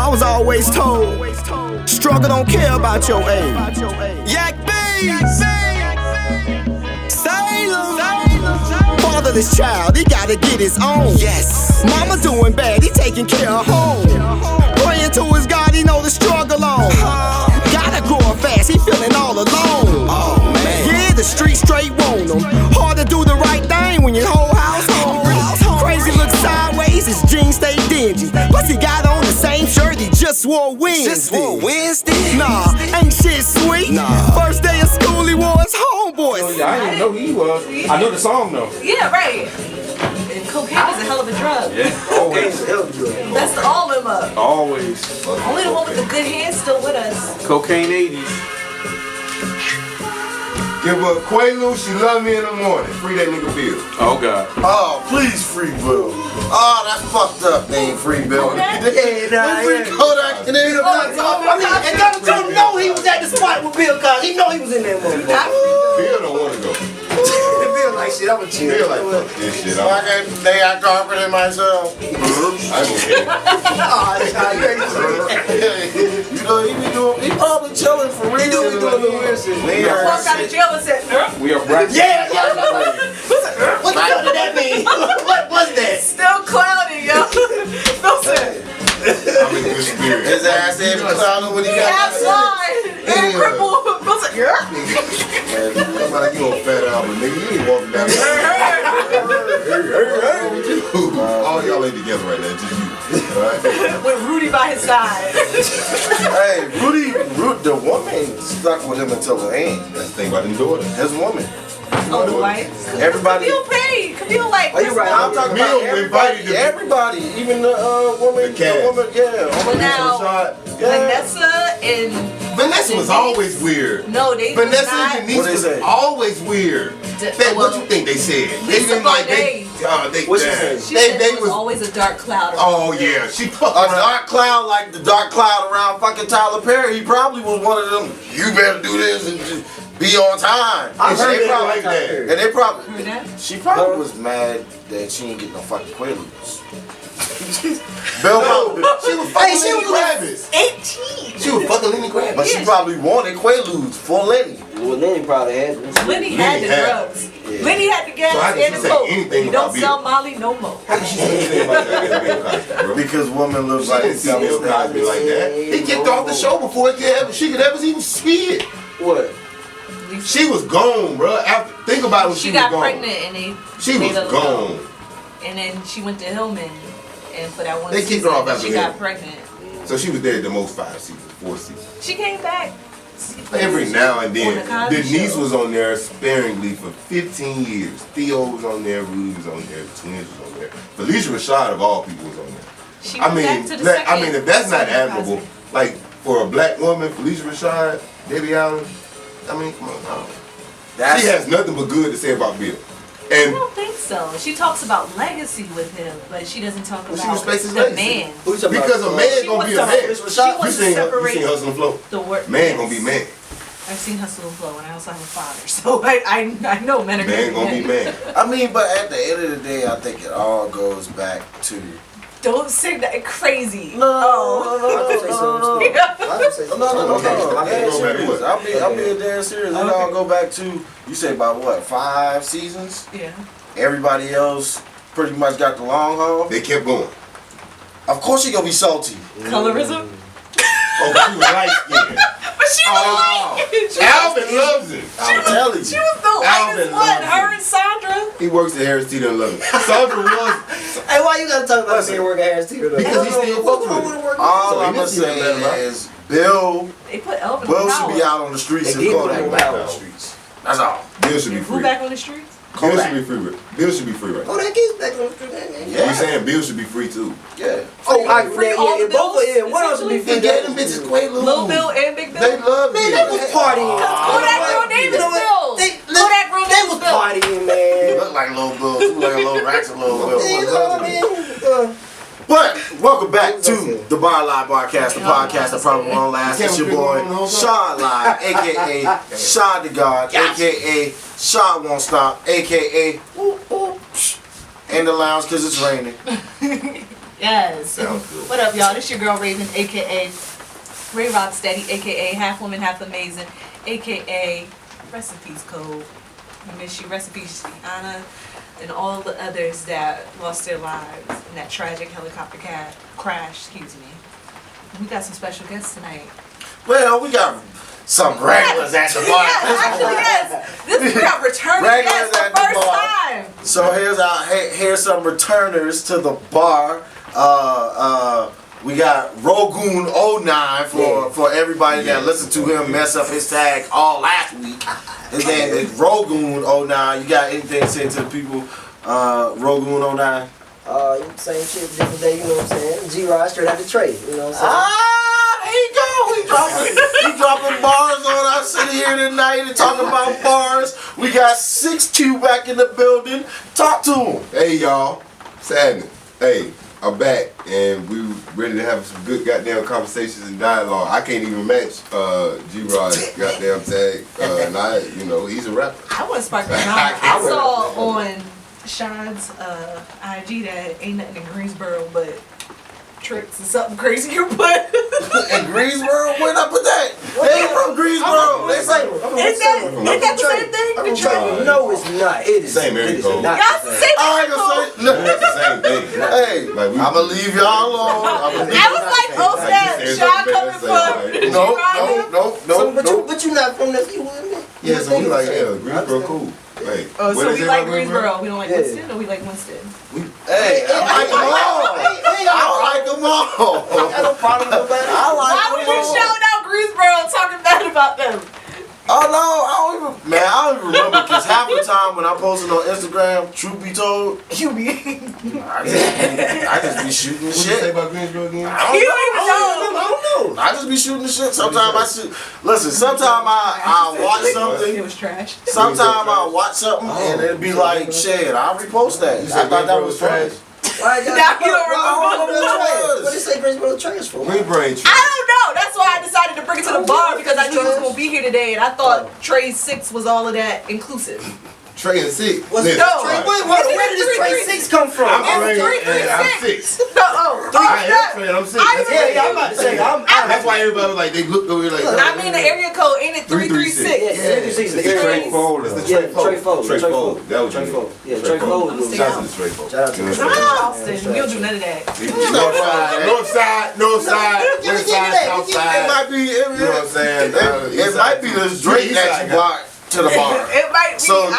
I was always told, struggle don't care about your age. Yak bees, Salem. Fatherless child, he gotta get his own. Yes. Mama doing bad, he taking care of home. Praying to his God, he know the struggle on. Gotta grow up fast, he feeling all alone. Oh man. Yeah, the street straight want him. Hard to do the right thing when your whole house home. Crazy look sideways, his jeans stay dingy. Plus he got on the same shirt he just wore Wednesday. Nah, ain't shit sweet. Nah. First day of school he wore his homeboys. I didn't know who he was. I know the song though. Yeah, right. And cocaine is a hell of a drug. Yeah, always. That's all of them up. Always. Only the one with the good hands still with us. Cocaine 80s. Give her Quaalude, she love me in the morning. Free that nigga Bill. Oh God. Oh, please free Bill. Oh, that's fucked up. They ain't free Bill. Kodak? Free Kodak and they And Donald Trump know he was at the spot with Bill Cosby. He know he was in that movie. Bill don't wanna go. Bill like shit, I'm a chill. Bill like fuck this shit. They got confident in myself. I'm okay. You know, he probably chilling for real. He doing the weird shit. Walked out of jail and said, We are black. Yeah. What the hell did that mean? What was that? still clouded, yo. Listen, I'm in good spirit. His ass ain't clouded when he got half slide and crippled. Listen, Man, I'm like you on Fat Albert, nigga. You ain't walking down there. All y'all ain't together right now, just you. Alright? with Rudy by his side. Hey, Rudy, the woman stuck with him until the end. That's the thing about them daughters. His woman. Oh, the wife? Everybody. Camille paid. Camille like. Are you right? I'm talking about Camille invited everybody. Even the woman. The woman, yeah. Now, Shaad. Vanessa and Vanessa was always weird. no, they Vanessa was not. and Denise was always weird. What you think they said? They Lisa didn't like Bonet. What she said? She said there was always a dark cloud. Oh yeah, she fucked A around. dark cloud like the dark cloud around fucking Tyler Perry. He probably was one of them. You better do this and just be on time. I And heard they that probably like that. And they probably. Heard that? She probably was mad that she didn't get no fucking Quaaludes. Bill probably. She was fucking Lenny Kravitz. 18. She was fucking Lenny Kravitz. But she probably wanted Quaaludes for Lenny. Well, Lenny probably had them. Lenny had the drugs. Lenny had the gas So how did and she the say coke. anything You don't about sell Bill? Molly no more. How did she say anything about that Bill Cosby, bro? Because women look She like didn't see Bill Cosby like that. He kicked off the show before she could ever even see it. What? She was gone, bro. After, think about when She was got gone. pregnant and they She made was her gone. go. And then she went to Hillman, and for that one They kicked season, her off after she got Hillman. pregnant. So she was there the most 5 seasons, 4 seasons. She came back. Every now and On the then. Cosby Denise Show. was on there sparingly for 15 years. Theo was on there, Rudy was on there, the twins was on there. Felicia Rashad of all people was on there. She I went mean, back to the second if that's not season of admirable, Cosby. like for a black woman, Felicia Rashad, Debbie Allen, I mean, come on, no. She has nothing but good to say about Bill. I And don't think so. She talks about legacy with him, but she doesn't talk Well, she about respects his the legacy. man. Who you talking because about? a man She gonna was be a talking man. about- She You was seen separate Hustle and Flow? the work. Man gonna be man. I've seen Hustle and Flow, and I also have a father, so I know men are Man gonna be man. I mean, but at the end of the day, I think it all goes back to. Don't say that crazy. No. I can say something. I can say something. No. Okay. I'm Okay. dead Go back to serious. what? I'll be dead serious. It all go back to, you say about what, 5 seasons? Yeah. Everybody else pretty much got the long haul. They kept going. Of course she gonna be salty. Colorism? Oh, but she was light skinned. But she was like, Alvin loves it. I'm telling you. she was the Alvin lightest one. loves Her it. and Sandra. He works at Harris Teeter and love it. Sandra was Hey, why you gotta talk about being working ass here though? because he still fucks with it. All So he I'm gonna didn't see that say right? is Bill They put Elvin Will on should be power. out on the streets They and did Kodak put him back out. on the streets. That's all. Bill should be Who free. back on the streets? Bill should be free. Bill should be free right now. Oh, that kid's back on the street. Yeah. You saying Bill should be free too? Yeah. Oh, I Free yeah, all yeah, the both of bills, them. One of them should be He free. gave them bitches Quaaludes. Lil Bill and Big Bill? They love Man, it. they was partying. Kodak Girl name is Bill. Kodak Girl They name was is Bill. partying, He man. look like Lil Bill, too, like a little ratchet Lil Bill. You know what I mean? But welcome back to the Bar Live Barcast, the podcast that probably won't last. It's your boy Shaad Live, aka Shaad the God, aka Shaad Won't Stop, aka in the lounge because it's raining. Yes. Sounds good. What up, y'all? This your girl Raven, aka Ray Rocksteady, aka Half Woman, Half Amazing, aka Recipes Code. I miss you. Recipes Anna and all the others that lost their lives in that tragic helicopter crash. Excuse me. We got some special guests tonight. Well, we got some regulars at the bar. Yes, actually, yes. This we got returning Regulars guests at the the first bar. time. So here's some returners to the bar. We got Rogoon09 for everybody that listened to him mess up his tag all last week. His name is Rogoon09. You got anything to say to the people? Rogoon09. Same shit, different day, you know what I'm saying? G-Rod straight out the Trey, you know what I'm saying? Ah, there you go. He dropping bars on us sitting here tonight and talking about bars. We got 6Q back in the building. Talk to him. Hey y'all, Sadness. Hey, I'm back and we ready to have some good goddamn conversations and dialogue. I can't even match G-Rod's goddamn tag. And he's a rapper. I want to spark the knowledge. I saw on Shaad's IG that ain't nothing in Greensboro but tricks and something crazy you put. In Greensboro? Where'd I put that? They ain't from Greensboro. They say, Is that the same thing? The trick? No, it's not. It is. Same area it is code. not Y'all the same. say I ain't gonna say, look, It's the same thing. hey, Like, I'm gonna leave y'all alone. I was like, oh snap, Like, Shaad coming like, for But you not from that. You with me? Yeah, so we like, Greensboro cool. Hey, Oh, what so they we say like about Greensboro. We don't like Yeah. Winston, or we like Winston? Hey, I like them all. I like them all. I got no problem with that. I like Why would them you all. shout out Greensboro talking bad about them? Oh no, I don't even remember because half the time when I'm posting on Instagram, truth be told, You be. I just be shooting the What you say shit. about Greensboro again? You don't even know. I don't know. I just be shooting the shit. Sometimes I shoot. Listen, sometimes I watch It something. was trash. Sometimes I watch something and it'll be like, shit, I'll repost that. You I said thought that Greensboro was trash? trash. Why you Now you don't remember what What they say Greensboro trash for? Greensboro ain't I trash. don't know. That's why I decided to bring it to the bar because I knew he was gonna be here today, and I thought Trey 6 was all of that inclusive. Trey and Sick. What's Listen, no. Trey, alright. where did this Trey 6 come from? I'm It's Trey and I'm 336. 6. No, I am Trey and I'm 6. That's Yeah, I'm about to say, That's why everybody was like, they looked over here like, I mean the area code ain't it 336? Yeah, 336 is the area Trey code. Fold. It's the Yeah, Trey Fold. Trey Fold. Trey Fold. That was Trey you. Fold. Yeah, Trey Fold. I'm Shout out to the Trey Fold. Shout out to the Trey I'm Fold. Austin. We don't do none of that. North side, west side, south It side. might be. You know what I'm saying? It might be this drink that you brought to the bar. It might be. So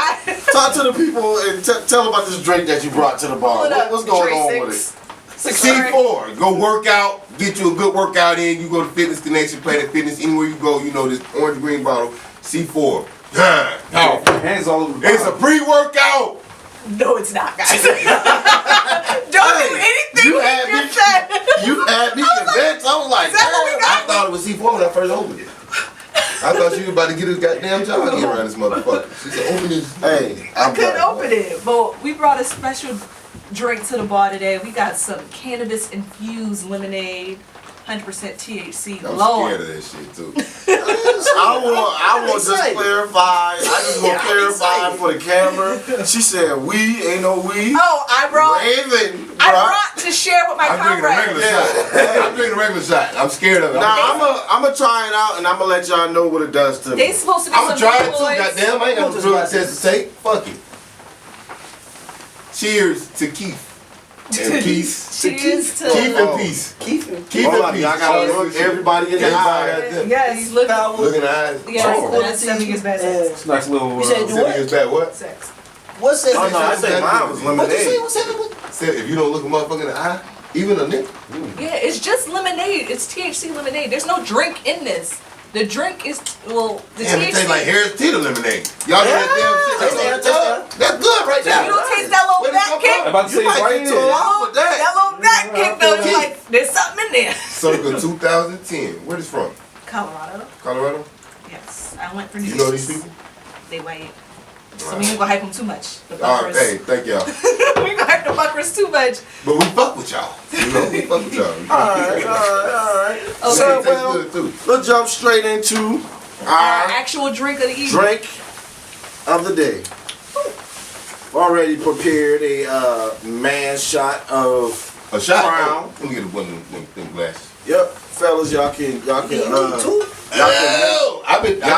talk to the people and tell them about this drink that you brought to the bar. What's going on with it? C4, go work out, get you a good workout in. You go to Fitness Connection, Planet Fitness, anywhere you go, you know this orange green bottle, C4. Powerful. Hands all over the It's a pre-workout. No, it's not, guys. Don't do anything you you had me- just said. You had me convinced. I was like, Is that what we damn. got? I thought it was C4 when I first opened it. I thought you were about to get a goddamn job here around this motherfucker. She said, open this. Hey, I couldn't open it, but we brought a special drink to the bar today. We got some cannabis infused lemonade, 100% THC. I'm Lord. scared of that shit too. I want to just clarify. I just want to clarify for the camera. She said we ain't no we. Oh, I brought Raven. to share with my I'm drinking a regular comrades. shot. I'm drinking a regular shot. I'm scared of it. Now I'm gonna try it out and I'm gonna let y'all know what it does to me. They supposed to be I'm some gonna try it big too, boys. goddamn. I ain't got no drug test to take. Fuck it. Cheers to Keith. And peace. Cheers to. Keith and peace. Keith and Keith Hold and on, peace. y'all gotta look everybody in the eye. Yes, look. Look in the eyes. Yes, that's 7 years bad sex. It's a nice little. You said do Seven what? years back, what? Sex. What's that? Oh no, I say mine was What you say? lemonade. What's that? Said if you don't look a motherfucker in the eye, even a nigga. Yeah, it's just lemonade. It's THC lemonade. There's no drink in this. The drink is, well, the Damn, it tastes THC. like Harris Teeter lemonade. Y'all know that damn shit? That's good right there. You don't taste that little Where'd it back come kick? I'm about to say You might right get too here. long with that. That little back kick though, it's like, there's something in there. Circa 2010. Where is from? Colorado? Colorado? Yes. I went for New You know these people? They white. So we ain't gonna hype them too much. The All right, buckers. hey, thank y'all. We ain't gonna hype the buckers too much. But we fuck with y'all. You know, we fuck with y'all. Alright. Okay. So It tastes well, good too. let's jump straight into Our our actual drink of the evening. drink of the day. Already prepared a man shot of A shot. Crown. Oh, let me get one of them glasses. Yep, fellas, y'all can Two? y'all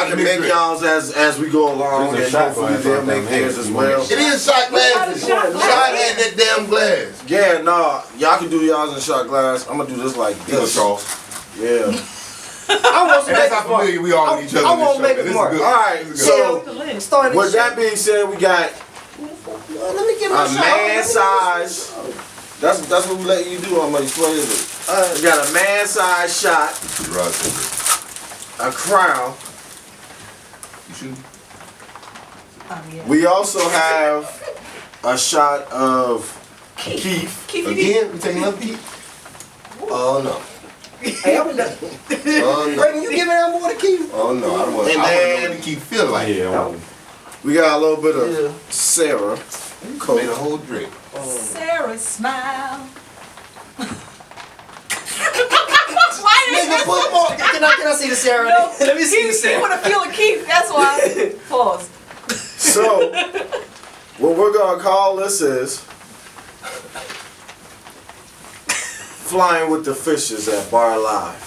can make y'all's as we go along, There's a and shot hopefully glass they'll right make there, theirs man. as well. It is shot glasses. Shot Shot glass. had that damn glass. Yeah, no, y'all can do y'all's in shot glass. I'm gonna do this like Go, this. Charles. Yeah. I want And that's how familiar we are with each other. I won't in make this it show. more. This is All good. right, This is good. so Starting with that being said, we got let me get my a shot. man size. That's what we let you do on my display. We got a man size shot, Right. a crown. You shoot? Yeah. We also have a shot of Keith. Keith, Again, we taking another peek? Oh no. Hey, I'm done. Oh no. Brayden, you giving out more to keep? Oh no. I don't want And to know then- what the key feel like. Yeah. We got a little bit of Yeah. Sarah. Made a whole drink. Sarah, smile. Nigga, put more. Can I see the Sarah? No, Let me see the You Sarah. want to feel a Keith, that's why. Pause. So, what we're gonna call this is Flying with the Fishes at Bar Live.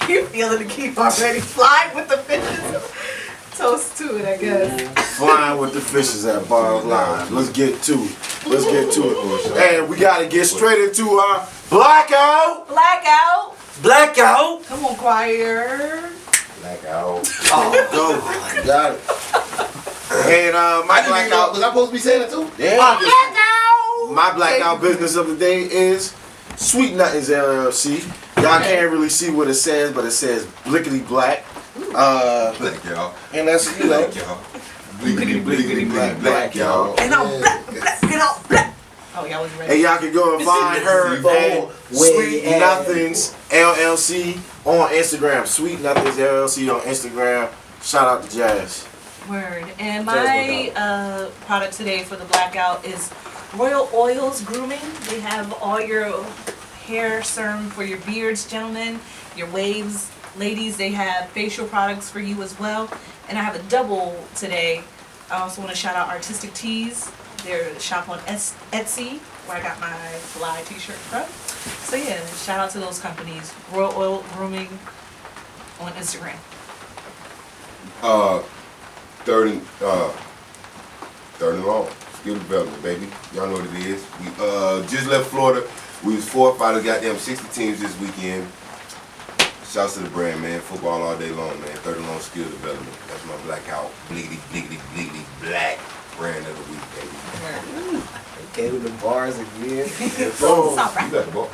You feeling the Keith already. Flying with the fishes. Toast to it, I guess. Flying with the Fishes at Bar Live. Let's get to it. Let's get to it. And we gotta get straight into our blackout. Blackout. Blackout. Come on, choir. Blackout. Go. Got it. And my blackout. Was I supposed to be saying it too? Yeah. Blackout. My blackout business of the day is Sweet Nothings LLC. Y'all can't really see what it says, but it says Blickety Black. Black, y'all. And that's, you know, Black, y'all. Blickety, blickety, black, y'all. And I'm black, black, and I'm black. Oh, y'all was ready. and y'all can go and find her at Sweet Nothings LLC on Instagram. Sweet Nothings LLC on Instagram. Shout out to Jazz. Word. And my product today for the blackout is Royal Oils Grooming. They have all your hair serum for your beards, gentlemen, your waves, ladies. They have facial products for you as well. And I have a double today. I also want to shout out Artistic Tees. Their shop on Etsy, where I got my fly t-shirt from. So yeah, shout out to those companies. Royal Oil Grooming on Instagram. Third and long. Skill development, baby. Y'all know what it is. We just left Florida. We was 4 or 5 of the goddamn 60 teams this weekend. Shouts to the brand, man. Football all day long, man. Third and long skill development. That's my blackout. Bliggity, bliggity, bliggity, black brand of the week, baby. Okay, with the bars again. Stop You rapping. got the bars.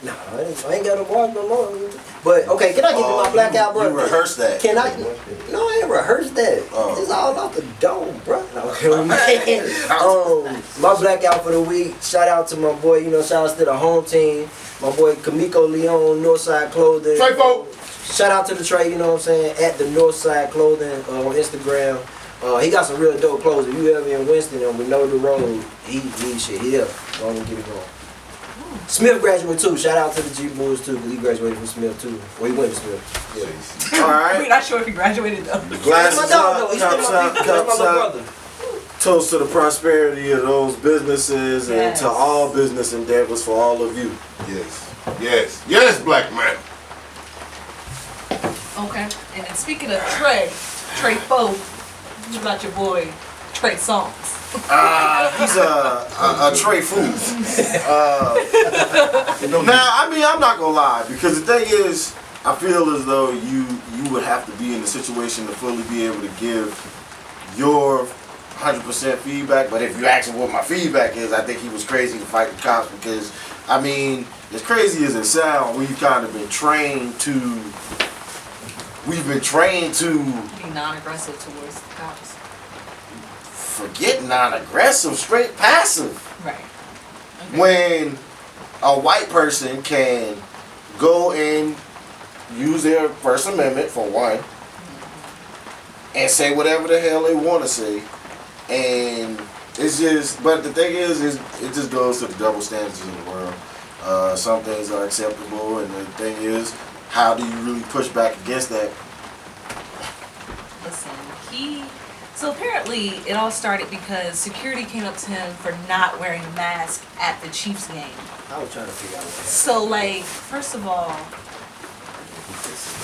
Nah, I ain't got no bars no more. But okay, can I give you my blackout, bro? You rehearsed that. Can I? No, I ain't rehearsed that. It's all off the dome, bro. My blackout for the week. Shout out to my boy. You know, shout out to the home team. My boy Kamiko Leon, Northside Clothing. Trey, folk. Shout out to the Trey. You know what I'm saying? At the Northside Clothing on Instagram. He got some real dope clothes. If you ever in Winston and we know the road, he shit. He up. Go on and get it going. Smith graduated too. Shout out to the G Bulls too, because he graduated from Smith too. Well, he went to Smith. Yeah. All right. We're not sure if he graduated though. Glasses That's my dog, up, though. He's still cups my up, big- that's my cups little up. brother. Toast to the prosperity of those businesses and Yes. to all business endeavors for all of you. Yes. Yes. Yes, black man. Okay. And then speaking of Trey Folk, what about your boy Trey Songs? He's a Trey fool. Now, I mean, I'm not gonna lie, because the thing is, I feel as though you would have to be in the situation to fully be able to give your 100% feedback. But if you ask him what my feedback is, I think he was crazy to fight the cops, because, I mean, as crazy as it sounds, we've kind of been trained to. We've been trained to Be non-aggressive towards the cops. forget non-aggressive, straight passive. Right. Okay. When a white person can go and use their First Amendment for one and say whatever the hell they want to say, and it's just, but the thing is it just goes to the double standards in the world. Some things are acceptable, and the thing is, how do you really push back against that? Listen, he So apparently it all started because security came up to him for not wearing a mask at the Chiefs game. I was trying to figure out what happened. So like, first of all,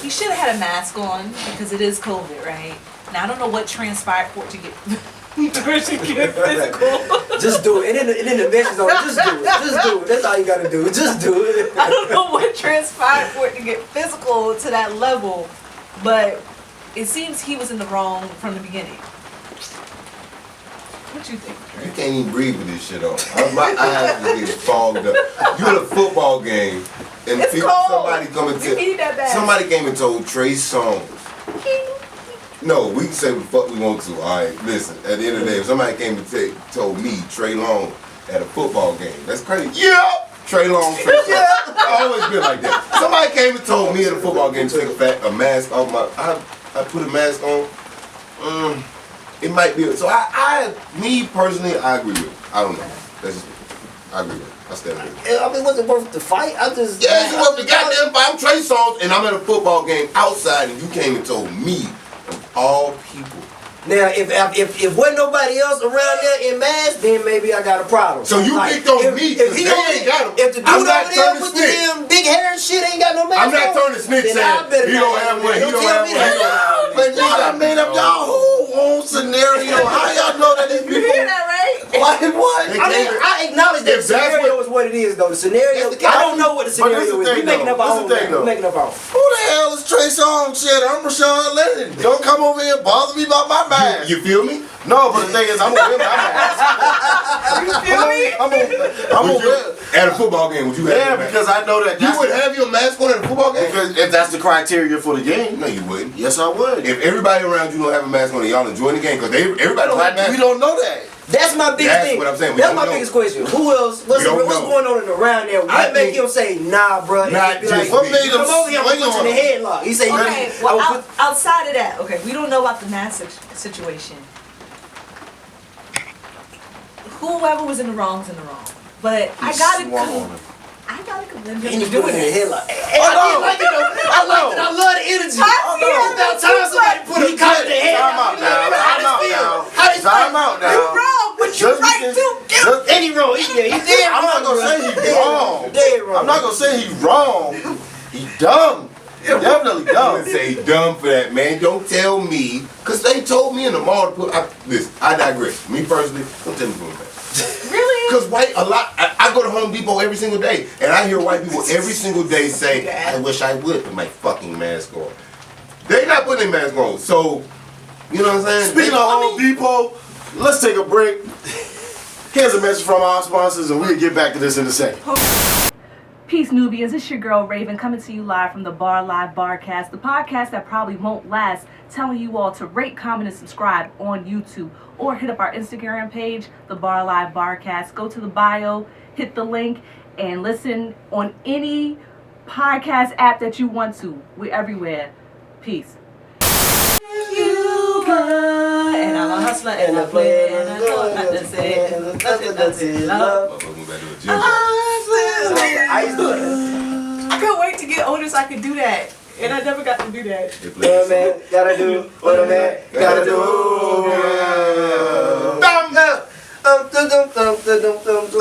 he should have had a mask on because it is COVID, right? Now I don't know what transpired for it to get physical. Just do it. And then the message on it, just do it. Just do it. That's all you gotta do. Just do it. I don't know what transpired for it to get physical to that level, but it seems he was in the wrong from the beginning. What you think, Trey? You can't even breathe with this shit on. My eyes are getting fogged up. You at a football game and It's cold. somebody We need that bad. somebody came and told Trey songs. No, we can say what the fuck we want to. All right, listen. At the end of the day, if somebody came and told me Trey Long at a football game, that's crazy. Yeah, Trey Long. Trey Long. I always been like that. Somebody came and told me at a football game to take a mask off my. I put a mask on. It might be. So me personally, I agree with it. I don't know. That's just, I agree with it. I stand with it. I mean, was it worth the fight? I just. Yeah, it's worth the goddamn fight. I'm Trey Songz and I'm at a football game outside and you came and told me, of all people. Now, if wasn't nobody else around there in mask, then maybe I got a problem. So you picked on me if because he they only, ain't got him. if the dude I'm not over there turning with the snitch. damn big hair and shit ain't got no mask I'm not on, turning snitch then I saying better he not don't have one, he don't tell have me one. that. But y'all done made up y'all whole own scenario. How y'all know that these You people? hear that, right? Like what? They I mean, can't- I acknowledge that If the that's scenario what- is what it is, though. The scenario, That's the I don't know what the But this scenario the is. thing, We making up though. our This own the thing, now. We though. making up our own. Who the hell is Trey Songz? Shit, I'm Rashawn Lennon. Don't come over here and bother me about my mask. You feel me? No, but the thing is, I'm gonna wear my mask. You feel me? I'm gonna wear. At a football game, would you have Yeah, your mask? because I know that You that's would have your mask on at a football game? because if that's the criteria for the game, No, you wouldn't. yes, I would. If everybody around you don't have a mask on and y'all enjoying the game, because everybody don't have But we masks. don't know that. That's my biggest That's thing. what I'm saying. We That's don't my know. biggest question. Who else? What's We don't know. going on in around there? I What make think- him say, nah, bro? and Not be just like, what made him come over here, I'm swing gonna put on you in a headlock. He say, Okay, I well, will put outside of that, okay, we don't know about the mask situation. Whoever was in the wrong's in the wrong. But I gotta commend him and you for put doing it in a it. headlock. Hey, I know. like it though. I like it. I love the energy. I I see know. it. About time somebody put a cop in the headlock. Time out now. How Time out does it feel? now. How does it Time feel? out now. You wrong, but you Just right because- too. just- And he wrong. He dead I'm not wrong, gonna bro. say he's Dead wrong. Dead wrong. I'm not gonna say he's wrong. He's dumb. Definitely I dumb. would say dumb for that, man. Don't tell me, because they told me in the mall to put, listen, I digress. Me personally, don't tell me to put that. Really? Because I go to Home Depot every single day, and I hear white people every single day say, I wish I would put my fucking mask on. They not putting their mask on, so, you know what I'm saying? Speaking of Home Depot, let's take a break. Here's a message from our sponsors, and we'll get back to this in a second. Peace, newbies. It's your girl Raven coming to you live from the Bar Live Barcast, the podcast that probably won't last, telling you all to rate, comment, and subscribe on YouTube, or hit up our Instagram page, the Bar Live Barcast. Go to the bio, hit the link, and listen on any podcast app that you want to. We're everywhere. Peace. And I'm a hustler and a player and I know not to say nothing, love. Motherfucker, back to a gym. I used to. I can't wait to get older so I can do that. And I never got to do that. They play What a this man gotta do. What a man gotta do.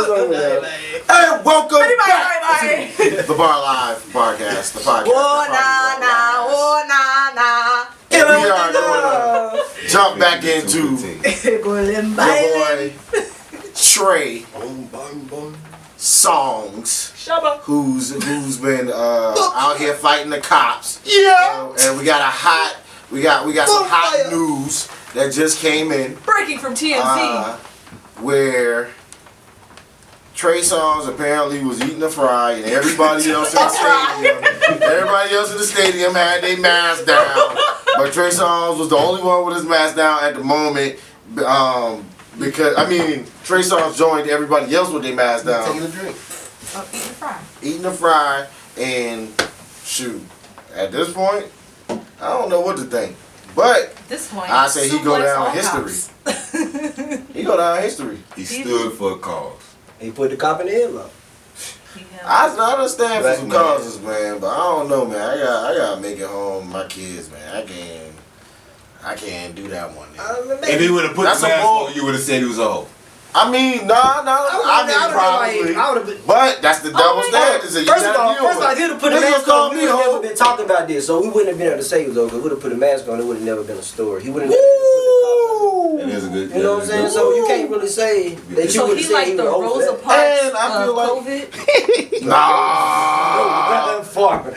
Hey, welcome Bye, back bye. to the Bar Live Podcast, the podcast. Oh, that na, na, probably oh, na, na. won't last. And we are going to jump back into your boy Trey Songz, Shabba. who's been out here fighting the cops. Yeah. And we got we got some hot news that just came in. Breaking from TMZ. Where Trey Songz apparently was eating a fry, and everybody else in the stadium had their mask down, but Trey Songz was the only one with his mask down at the moment. Because Trey Songz joined everybody else with their mask down, Taking a drink. Eating the fry. and shoot. At this point, I don't know what to think, but At this point, I say he go suplex down all history. cops. He go down history. He stood for a cause. He put the cop in the headlock. I understand for Black some man. causes, man, but I don't know, man. I gotta make it home with my kids, man. I can't do that one. If he would have put That's the a mask bull. on, you would have said he was a hoe. I mean, probably. But that's the double standard. First of all, if he'd have put a mask on, we would have never been talking about this. So we wouldn't have been able to say he was over. We would have put a mask on, it would have never been a story. He wouldn't have been able to put the That is a good. You know what I'm saying? So you can't really say that you So would he have said he like was the over Rosa that. Parks And I feel of like- COVID.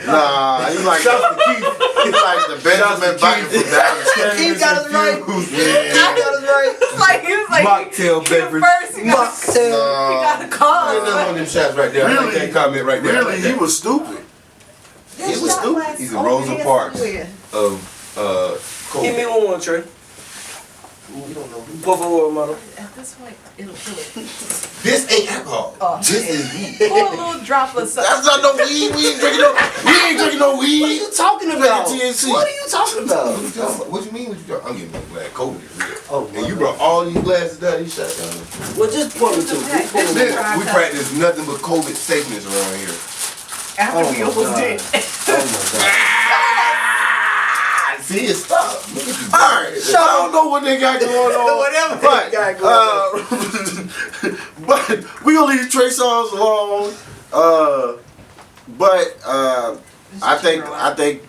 Nah, he's like he's like the Benjamin Button from down the street. Keith got us right. Yeah. Got us right. Like he was like Mocktail he the beverage. first. He got Mocktail. a call. Ain't nothing on them shots right there. I like that comment right there. I Really, like he that. was stupid. He was stupid. He's a Rosa Parks of Give me COVID. one, Trey. Por favor, mano. At this point, it'll kill it. This ain't alcohol. Oh. This is weed. Pour a little drop of something. That's not no weed. We ain't drinking no weed. What are you talking about? THC. What are you talking about? What you mean? What you talking? I'm getting my glass. COVID is real. Oh, And you brought all these glasses down. You shut down. Well, just pour me two. Just pour me two. Listen, we practice nothing but COVID safeness around here. After we Oh, my almost God. did. Oh See, it stop. Alright, I don't know what they got going on. Whatever but, they got going but we gonna leave Trey songs alone. I think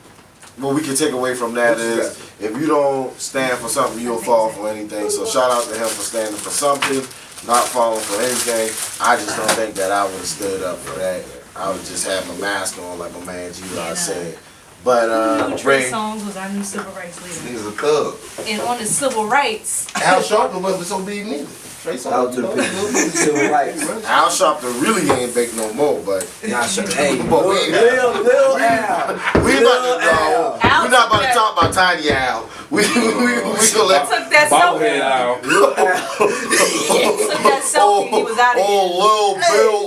what we can take away from that is if you don't stand for something, you'll fall for anything. So shout out to him for standing for something, not falling for anything. I just don't think that I would have stood up for that. I would just have my mask on like my man G-Rod said. But Trey Ray, Songz was our new civil rights leader. Niggas a thug. And on the civil rights, Al Sharpton wasn't so big neither. Trey Out Songz, to the people. Civil rights. Al Sharpton really ain't big no more, but Nah, sure. Hey, But we- Lil Al. we about to go. Al We're not about to took talk about Tiny Al. We gonna he let took that Bobblehead selfie. out. He took that selfie. He was out of here. Lil Bill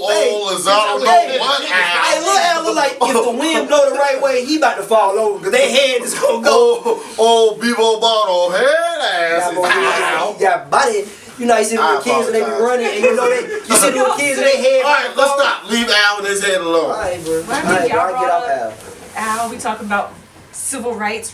is I don't know what Hey, Al. Lil Al look like if the wind blow the right way, he about to fall over because their head is gonna go. Old Bebo Bottle head ass is Al. He got body. You know, you see I the kids and they be apologize. running, and you know you see the kids and they head. Alright, let's stop. Leave Al and his head alone. Alright, bro. Well, I think Alright, y'all bro, I'll get off brought Al. Al, we talking about civil rights.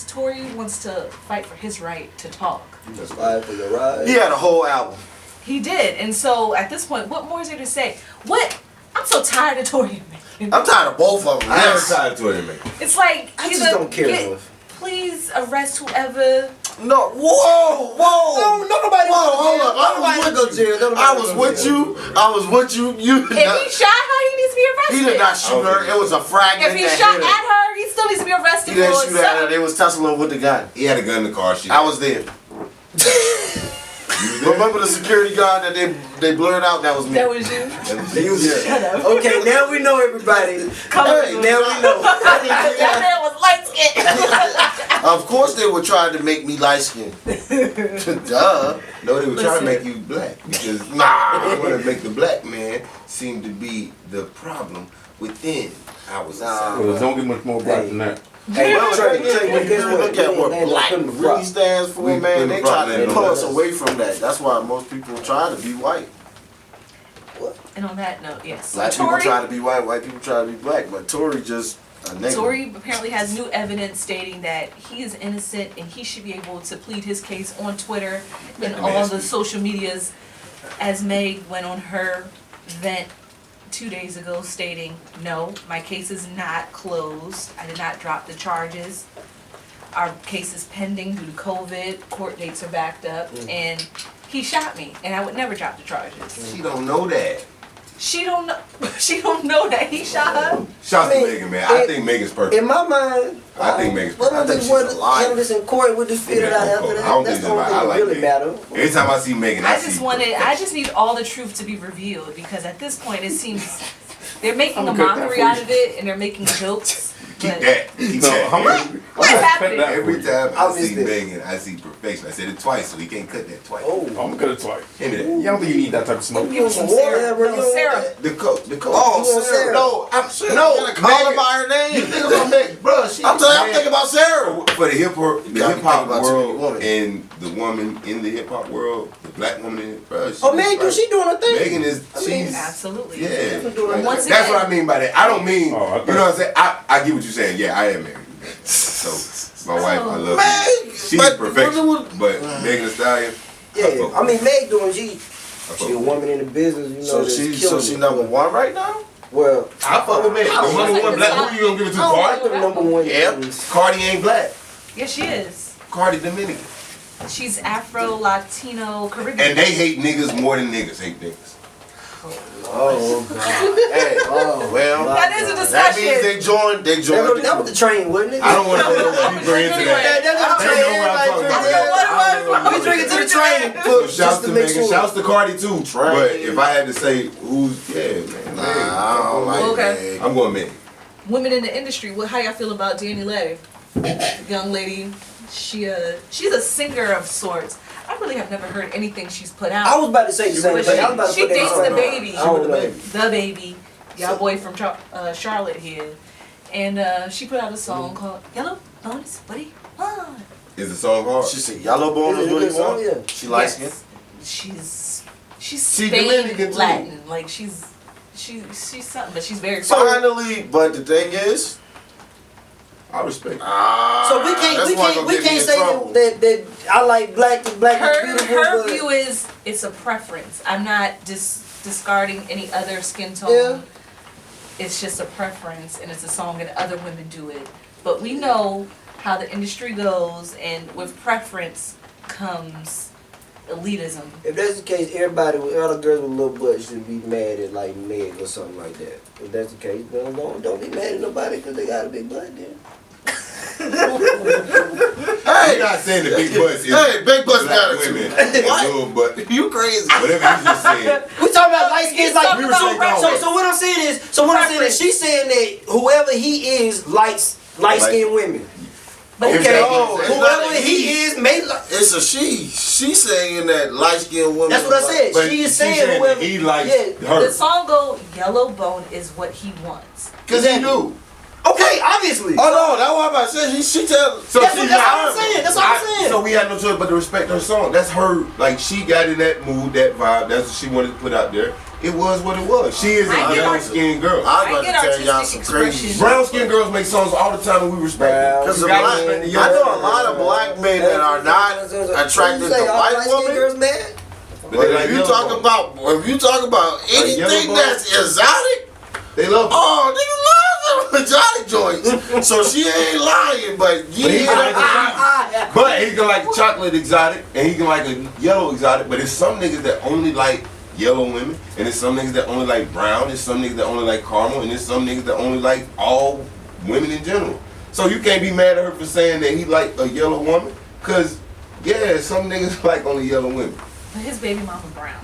Tory wants to fight for his right to talk. Fight for your ride. He had a whole album. He did. And so at this point, what more is there to say? I'm so tired of Tory. I'm tired of both of them. I am Yes. tired of Tory man. It's like, I just either don't care enough. please arrest whoever. No, whoa. No, nobody. Whoa, hold up. Nobody go to jail. Nobody I go was to with jail. you. I was with you. You did If not, he shot her, he needs to be arrested. he did not shoot her. It was a fragment. If he that shot hit at her, he still needs to be arrested He didn't for shoot at her. something. They was tussling with the gun. He had a gun in the car. Shit. I was there. Remember the security guard that they blurred out? That was me. That was you. Shut up. Okay, now we know everybody. Hey, Now we know. That man was light skinned. Of course they were trying to make me light skinned. Duh. No, they were trying Listen. to make you black because they want to make the black man seem to be the problem within our society. Well, don't get much more black than that. Hey, Trey, guess what? Look at what They ain't black putting the really rock. stands for, We man. put They the rock try in to the pull us middle. away from that. That's why most people try to be white. And on that note, yes. Black people Tory, try to be white people try to be black. But Tory just a nigga. Tory apparently has new evidence stating that he is innocent and he should be able to plead his case on Twitter and all the social medias, as Meg went on her vent 2 days ago stating, no, my case is not closed. I did not drop the charges. Our case is pending due to COVID. Court dates are backed up. And he shot me and I would never drop the charges. She don't know that. She don't know. She don't know that he shot her. Shout to I mean, Megan, man. I think Megan's perfect. In my mind, I think Megan's what perfect. I just want she's to a liar. handle this in court with the figure it out after I that. don't That's think the only it's thing I that like really Megan. matter. Every time I see Megan, I see just need all the truth to be revealed because at this point it seems they're making a I'm gonna cut that mockery for out you. of it and they're making jokes. Keep But that. Keep No, that. how much? What's happening? Every time I I missed see it. Megan, I see perfection. I said it twice, so he can't cut that twice. Oh. I'm gonna cut it twice. Give me that. Yeah, I don't think you need that type of smoke. Give me some Water, syrup. bro, No, you don't syrup. The coat. The coat. Oh, You want Sarah. Sarah? No, I'm No, no. You gotta call her Megan. by her You name. think about Megan, bro? She, I'm man, thinking about Sarah. for the hip hop, gotta be thinking about too many world, women. and the woman in the hip hop world, the black woman in it, bro. Oh, Megan, she doing her thing. Megan is, I mean, she's, Absolutely. yeah. And once That's again- what I mean by that. I don't mean, Oh, I you know what I'm saying? I get what you're saying. Yeah, I am married. So, My wife, I love Man, her. She's but- perfection. But Megan Thee Stallion, Yeah, I mean, Meg doing she fuck a with woman in the business, you know. So that's she killing it. number one right now? Well, I fuck with Megan. The number one black. Who you gonna give it to? I Cardi? think the number one Yeah. is Cardi ain't black. Yeah, she is. Cardi Dominican. She's Afro, Latino, Caribbean. And they hate niggas more than niggas hate niggas. oh god. Hey, well, That is a that discussion. means they joined. That was the train, wasn't it? I don't want to go deeper into that. That's what the They train. know what I'm talking Everybody about. drinking. We drinking to the train. So shouts Just to to make Megan, sure. shouts to Cardi too. Trey. But if I had to say who's, man. Nah, I don't like Okay. that. I'm going Megan. Women in the industry. How y'all feel about Danny Lay? Young lady. She's a singer of sorts. I really have never heard anything she's put out. I was about to say the same But thing. I was about to she put that dates song the on. baby. I don't know. The baby. Y'all boy from Charlotte here. And she put out a song called Yellow Bonus What He Want. Is the song hard? She said yellow bone is Is it a what good he song? want. Yeah. She light skin. She's She Spain Dominican too. Latin. Like she's something, but she's very Finally, but the thing is, I respect. So we can't say that I like black is her beautiful. but view is it's a preference. I'm not discarding any other skin tone. Yeah. It's just a preference, and it's a song, and other women do it. But we know how the industry goes, and with preference comes elitism. If that's the case, everybody with all the girls with little butts should be mad at like Meg or something like that. If that's the case, then don't be mad at nobody because they got a big butt then. You're not saying the big butts is big butts black got women it. and little butt. You crazy? Whatever you just said. We talking about light skins like talking about so what I'm saying is she's saying that whoever he is likes light skinned women. But Okay. No, it's not Whoever a he is may It's a she. She's saying that light skinned women. That's what I said. But She is she's saying that whoever he likes the her. song go, Yellow Bone is what he wants. Cause he do. Okay, obviously. Oh no, that's what I'm about to say. She tell. So That's she what I'm got- saying. That's what I'm saying. So we had no choice but to respect her song. That's her. Like she got in that mood, that vibe. That's what she wanted to put out there. It was what it was. She is I a get yellow art- skinned girl. I I was get about to tell y'all artistic some crazy expression. shit. Brown skinned girls make songs all the time, and we respect them. Because You I gotta respect the know yellow. a lot of black men that are not attracted to white women. Girls mad? But if you talk about anything yellow that's exotic, They love her. oh, nigga love them exotic joints. So she ain't lying, but But he can like yeah. But he can like chocolate exotic, and he can like a yellow exotic. But it's some niggas that only like yellow women, and it's some niggas that only like brown, there's some niggas that only like caramel, and there's some niggas that only like all women in general. So you can't be mad at her for saying that he like a yellow woman, cause yeah, some niggas like only yellow women. But his baby mama brown.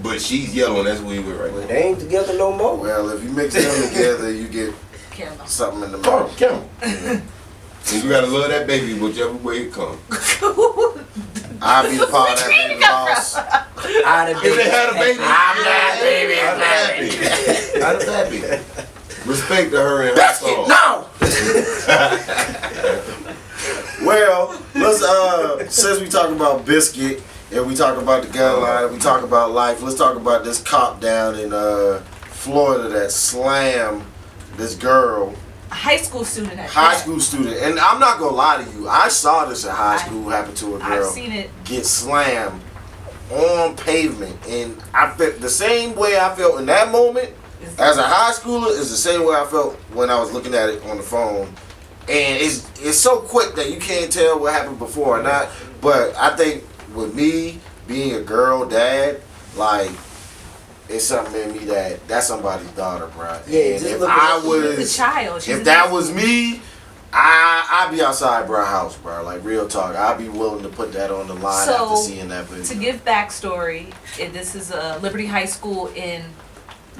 But she's yellow, and that's where he went right But now. they ain't together no more. Well, if you mix them together, you get Caramel. something in the Caramel, mouth. caramel. And you gotta love that baby whichever way it comes. I'll be the part of that baby boss. If they had a baby, I'm that baby. I'd have happy. Respect to her and her song. No. Well, let's since we talk about Biscuit and we talk about the gun line, we talk about life. Let's talk about this cop down in Florida that slammed this girl, A high school student at high that. school student. And I'm not gonna lie to you, I saw this in high school happen to a I've girl seen it. get slammed on pavement, and I felt the same way I felt in that moment as a high schooler is the same way I felt when I was looking at it on the phone. And it's so quick that you can't tell what happened before or not. But I think with me being a girl dad, like it's something in me that's somebody's daughter, bro. Yeah, and just if look I at- The was, child. She's if that was me, I'd be outside bro house, bro. Like real talk, I'd be willing to put that on the line So, after seeing that video. To give backstory, this is Liberty High School in,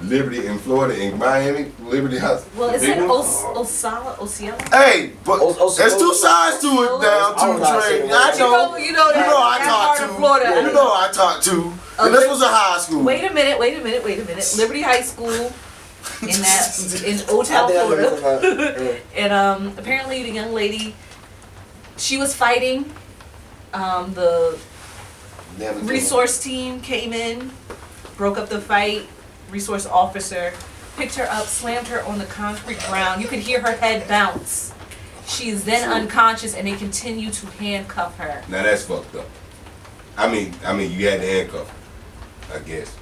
Liberty in Florida, in Miami, Liberty House. well, is Big it one? Osceola? Hey, but there's two sides to it now, I was too, about to Trey. say, I know. You know that. You know I that talked part of to. Florida. You know I talked to. And this was a high school. Wait a minute. Liberty High School in Old Town, Florida. And apparently the young lady, she was fighting. The Never did. resource team came in, broke up the fight. Resource officer picked her up, slammed her on the concrete ground. You could hear her head bounce. She is then unconscious, and they continue to handcuff her. Now that's fucked up. I mean, you had to handcuff her, I guess,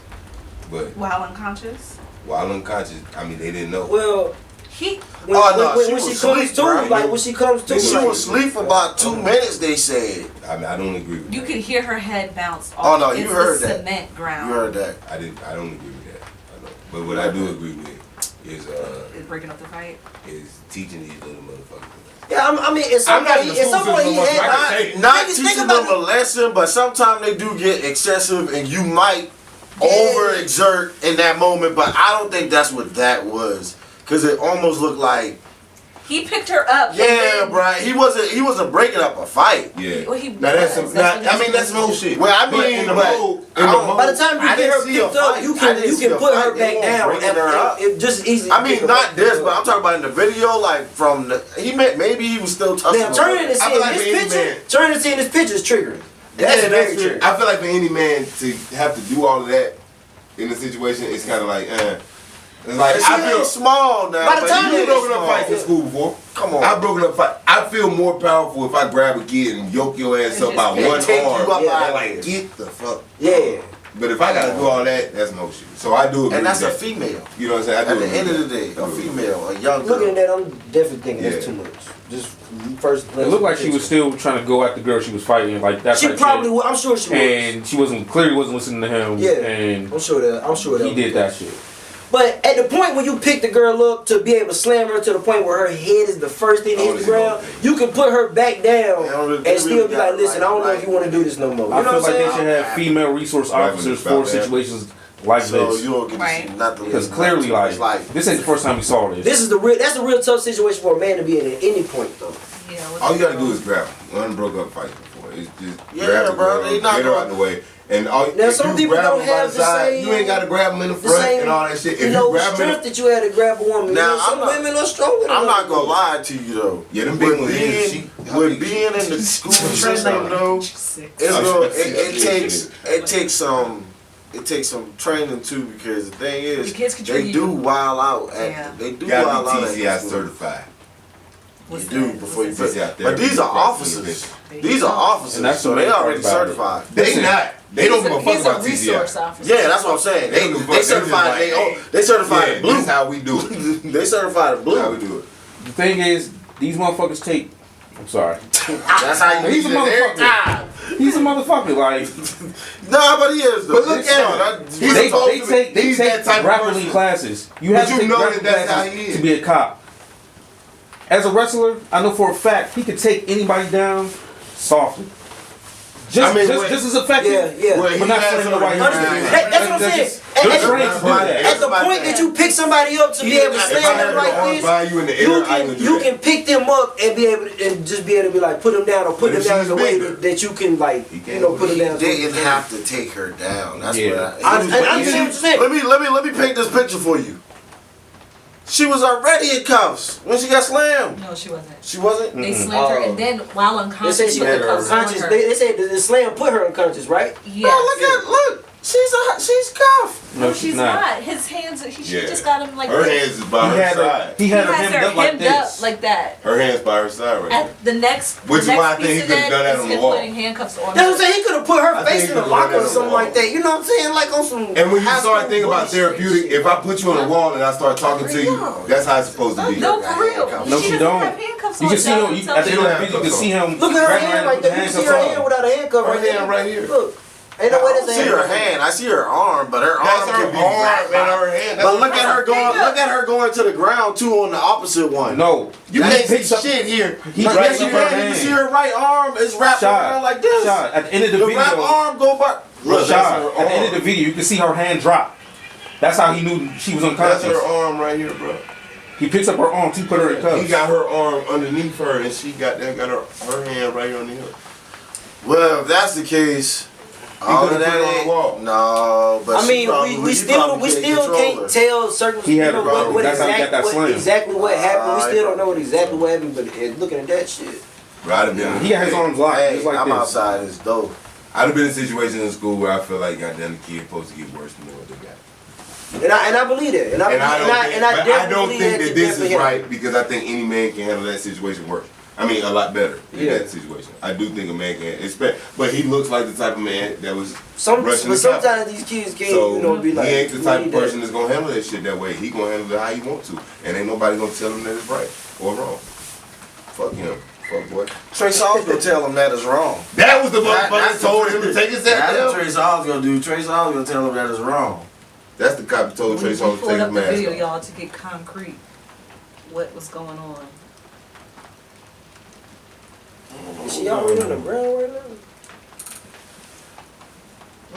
but While unconscious? while unconscious, I mean, they didn't know. Well, He. when she comes to, like when she comes to, She was asleep for about 2 minutes, they said. I mean, I don't agree with You that. could hear her head bounce off. Oh, no, you It's heard the that. cement ground. You heard that. I don't agree with that. I know. But what I do agree with is Is breaking up the fight. is teaching these little motherfuckers. yeah, I mean, at some I'm not point, in the at some school point, system he no more, so I had. can say it. Not Niggas think teaching about them a lesson, but sometimes they do get excessive and you might overexert in that moment, but I don't think that's what that was. Cause it almost looked like, He picked her up. yeah, bro. He wasn't breaking up a fight. Yeah. Well, he Now that's was. some. Now, what I he mean, that's was. no shit. Well, I But mean, in the but mode, I don't- By the time you I get her didn't see a picked up, fight. you I can didn't you see can a put fight. her They back weren't down. breaking her up. It just easy. I mean, not this, but I'm talking about in the video, like from the. He meant maybe he was still touching. now her. turning and I seeing feel like this for any picture, man- turning and seeing this picture is triggering. Yeah, That's very true. triggering. I feel like for any man to have to do all of that in a situation, it's kind of like, It's like She I feel ain't small now. By the but time he you You've ain't broken up small. fights in school before. Come on. I've broken up fight. I feel more powerful if I grab a kid and yoke your ass And up by just one take you arm. up Yeah, out and of like here. get the fuck. Yeah. But if I gotta do all that, that's no shit. So I do agree And that's with a that. female. You know what I'm saying? I do At the agree end with of the that. day, a female, a young Looking at girl. that, I'm definitely thinking that's Yeah. too much. Just first. It looked like she was still trying to go at the girl she was fighting, like that. She type probably. shit. Was, I'm sure she was. And she clearly wasn't listening to him. Yeah. And I'm sure that. I'm sure that he did that shit. But at the point when you pick the girl up to be able to slam her to the point where her head is the first thing that hits the ground, you can put her back down and still be like, listen, I don't know if you want to do this no more. You I know feel what I'm like they saying? should have female resource officers for situations like So this. you don't get to Right. see nothing. Because clearly, like, this ain't the first time we saw this. This is that's a real tough situation for a man to be in at any point though. Yeah, All you gotta do is grab her. One broke up fight before. It's just Yeah, grab the bro, girl, they not get her gonna- out the way. And all, Now, if some you people grab don't them by have the the side, same- you ain't gotta grab them in the The front same, and all that shit. If you you know, grab them in strength the that you had to grab a woman. Now, you know, some I'm not- women are stronger than I'm not others. gonna lie to you though. Yeah, them big With ones, being, with being in the school system though, it's gonna, it takes some training too, because the thing is, The kids can they train do you. wild out. Yeah. They do You wild gotta out. be at TCI school. certified. What's You do that? before you What's put. out there. But these are officers. These are officers, And that's so the they main part already about it. certified. They not. They don't give a fuck He's a about resource TCI. officer. Yeah, that's what I'm saying. They don't give a fuck. They They just certified. like, They certified Yeah, in blue. this is how we do it. They certified in That's how blue. we do it. The thing is, these motherfuckers take. I'm sorry. That's how you He's do a it every motherfucker. time. He's a motherfucker. Like Nah, but he is though. But look at him. He's they supposed to be- take he's that type of grappling person. classes. You But have to you take know grappling that that's how classes he is. to be a cop. As a wrestler, I know for a fact he could take anybody down softly. Just, I mean, just as effective. Yeah, yeah. Well, But not has slamming some nobody. experience. That's what I'm saying. They're At- trained to do that. At the point that you pick somebody up to be able to If I slam had them the arm like by you in the this, air, I would do you that. can pick them up and be able to, and just be able to be like put them down or put But them if down in she's the way bigger, that you can like he you know put them He down. didn't have to take her down. That's Yeah. what I understand what you're saying. Let me paint this picture for you. She was already in cuffs when she got slammed. No, she wasn't. She wasn't. They slammed her, Oh. and then while They unconscious, said she put was the cuffs on unconscious. her. They said the slam put her unconscious, right? Yes. Bro, look. She's cuffed. No, she's she's not. His hands. She Yeah. just got him like Her this. hands is by He her had her. side. He He had her has hemmed her up like hemmed up this. like that. Her hands by her side right there. At the next, Which is the why I next think he piece of could've that done that is on the him wall. putting handcuffs on That's what I'm her. saying. He could have put her I face think in a he locker could've or done something that like that. You know what I'm saying? Like on some. And when you high start school thinking about bullshit. therapeutic, if I put you on the wall and I start talking to you, that's how it's supposed to be. No, for real. No, doesn't she don't. have handcuffs You on. can see her. Don't At tell the me. end of the video, you can see him. Look at her grabbing hand right with the there. You can see handcuffs her on. hand without a handcuff Her right there. hand right here. Look, ain't no I way don't that's see her hand. I see her arm, but her That's arm her could be arm right and by. her hand. But That's look at her going. finger. Look at her going to the ground too on the opposite one. No, You he can't see picks up- shit here. He Yes, picks you up her can. You hand. can see her right arm is wrapped Shaad, around like this. Shaad, at the end of the The video, right arm go by. Look, Shaad, that's her at the end of the arm. video, you can see her hand drop. That's how he knew she was That's unconscious. her arm right here, bro. He picks up her arm to put her in He cuffs. got her arm underneath her, and she got her hand right on the hip. Well, if that's the case, all of could've that put her on the ain't. wall. No, but I she mean, probably- we you still probably can't control her. tell certain He had you a know, problem. what That's how he got that slam. exactly what happened. We Alright, still don't bro. know what exactly what happened, but looking at that shit. Bro, I'd have been. He got his arms locked, Hey, just like I'm this. outside this door. I'd have been in a situation in school where I feel like goddamn the kid supposed to get worse than what they got. And I believe that. And I And I don't think, but I definitely don't believe think that to this definitely is happen. right because I think any man can handle that situation worse. I mean, a lot better in Yeah. that situation. I do think a man can expect, but he looks like the type of man that was But rushing the cap. sometimes these kids can't, So you know, be like. he ain't the "You type of need that." person that's gonna handle that shit that way. He gonna handle it how he want to, and ain't nobody gonna tell him that it's right or wrong. Fuck him, fuck boy. Trey Songz gonna tell him that is wrong. That was the That- motherfucker that's that told the- him to take his That's ass what down. Trey Songz gonna do. Trey Songz gonna tell him that is wrong. That's the cop that told Trey We Songz to pulled take his up the mask video, off. y'all, to get concrete what was going on. Is she already on the ground right now?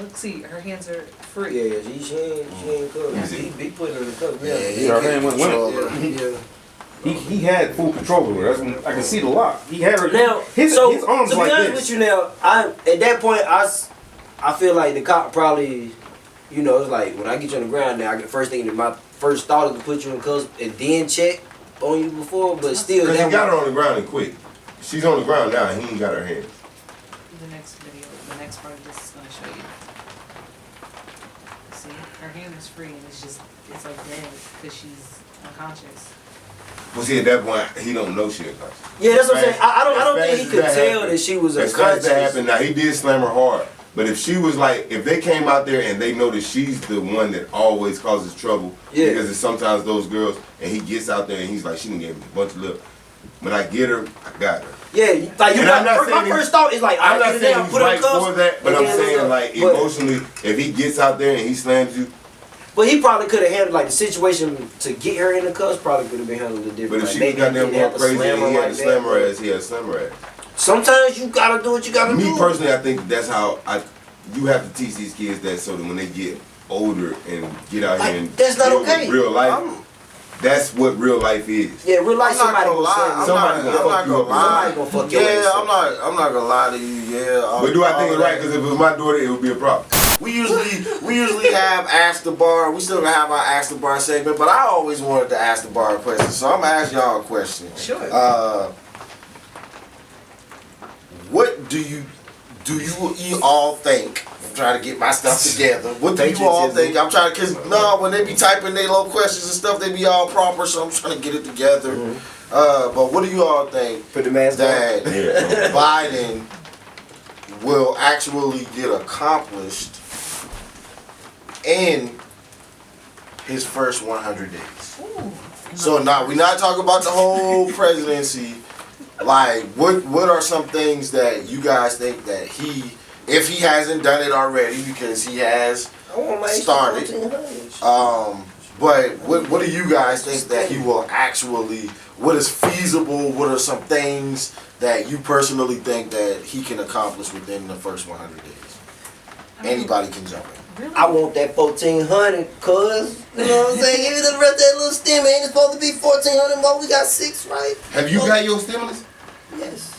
Look, see, her hands are free. Yeah, she ain't covered. Is it? He put her in the cover. Yeah, he Yeah, her can't hand went control limp. her. Yeah. He had full control over her. That's when I can see the lock. He had her. Now, his arms to be like honest this. with you now, at that point I feel like the cop probably, you know, it's like when I get you on the ground now, my first thought is to put you in cuffs and then check on you before, but still. Cause he that got her on the ground and quick. She's on the ground now. He ain't got her hands. The next video, the next part of this is going to show you. See, her hand is free and it's like dead because she's unconscious. Well, see, at that point, he don't know she unconscious. Yeah, that's what I'm saying. I don't As think he fast could as tell happened- that she was as fast as unconscious. that happened, now he did slam her hard. But if she was like, if they came out there and they know that she's the one that always causes trouble, Yeah. because it's sometimes those girls, and he gets out there and he's like, she done gave me a bunch of lip. When I get her, I got her. Yeah, like you And I'm got, not my saying first thought is like, I'm not get it saying down, he's put her in right cuffs, for that, but and I'm then saying it's like but- emotionally, if he gets out there and he slams you, But he probably could have handled like the situation to get her in the cuffs. Probably could have been handled a different. but if like, she was maybe goddamn he didn't have going to crazy slam and her he had like to slam her that. ass, he had to slam her ass. Sometimes you gotta do what you gotta do. Me personally, I think that's how you have to teach these kids that so that when they get older and get out Like, here and that's not deal with okay. real life, that's what real life is. Yeah, real life. I'm not Somebody gonna gonna lie. slam I'm you. Somebody not gonna fuck you gonna up. lie. Somebody gonna fuck your ass up. I'm not gonna lie to you. Yeah. But do I think it's right? Because if it was my daughter, it would be a problem. We usually have Ask the Bar. We still gonna have our Ask the Bar segment, but I always wanted to ask the bar a question, so I'm gonna ask y'all a question. Sure. What do you all think? I'm trying to get my stuff together. What do you all think? I'm trying to, cause no, when they be typing their little questions and stuff, they be all proper. So I'm trying to get it together. But what do you all think Put the mask that Yeah. Biden will actually get accomplished in his first 100 days? So now we're not talking about the whole presidency. Like, what are some things that you guys think that he, if he hasn't done it already, because he has I want my started. But what do you guys think that he will actually? What is feasible? What are some things that you personally think that he can accomplish within the first 100 days? Anybody can jump in. Really? I want that 1,400, cuz. You know what I'm saying? Give me the rest of that little stem. Ain't it supposed to be 1,400 more? We got 6, right? Have you got your stimulus? Yes.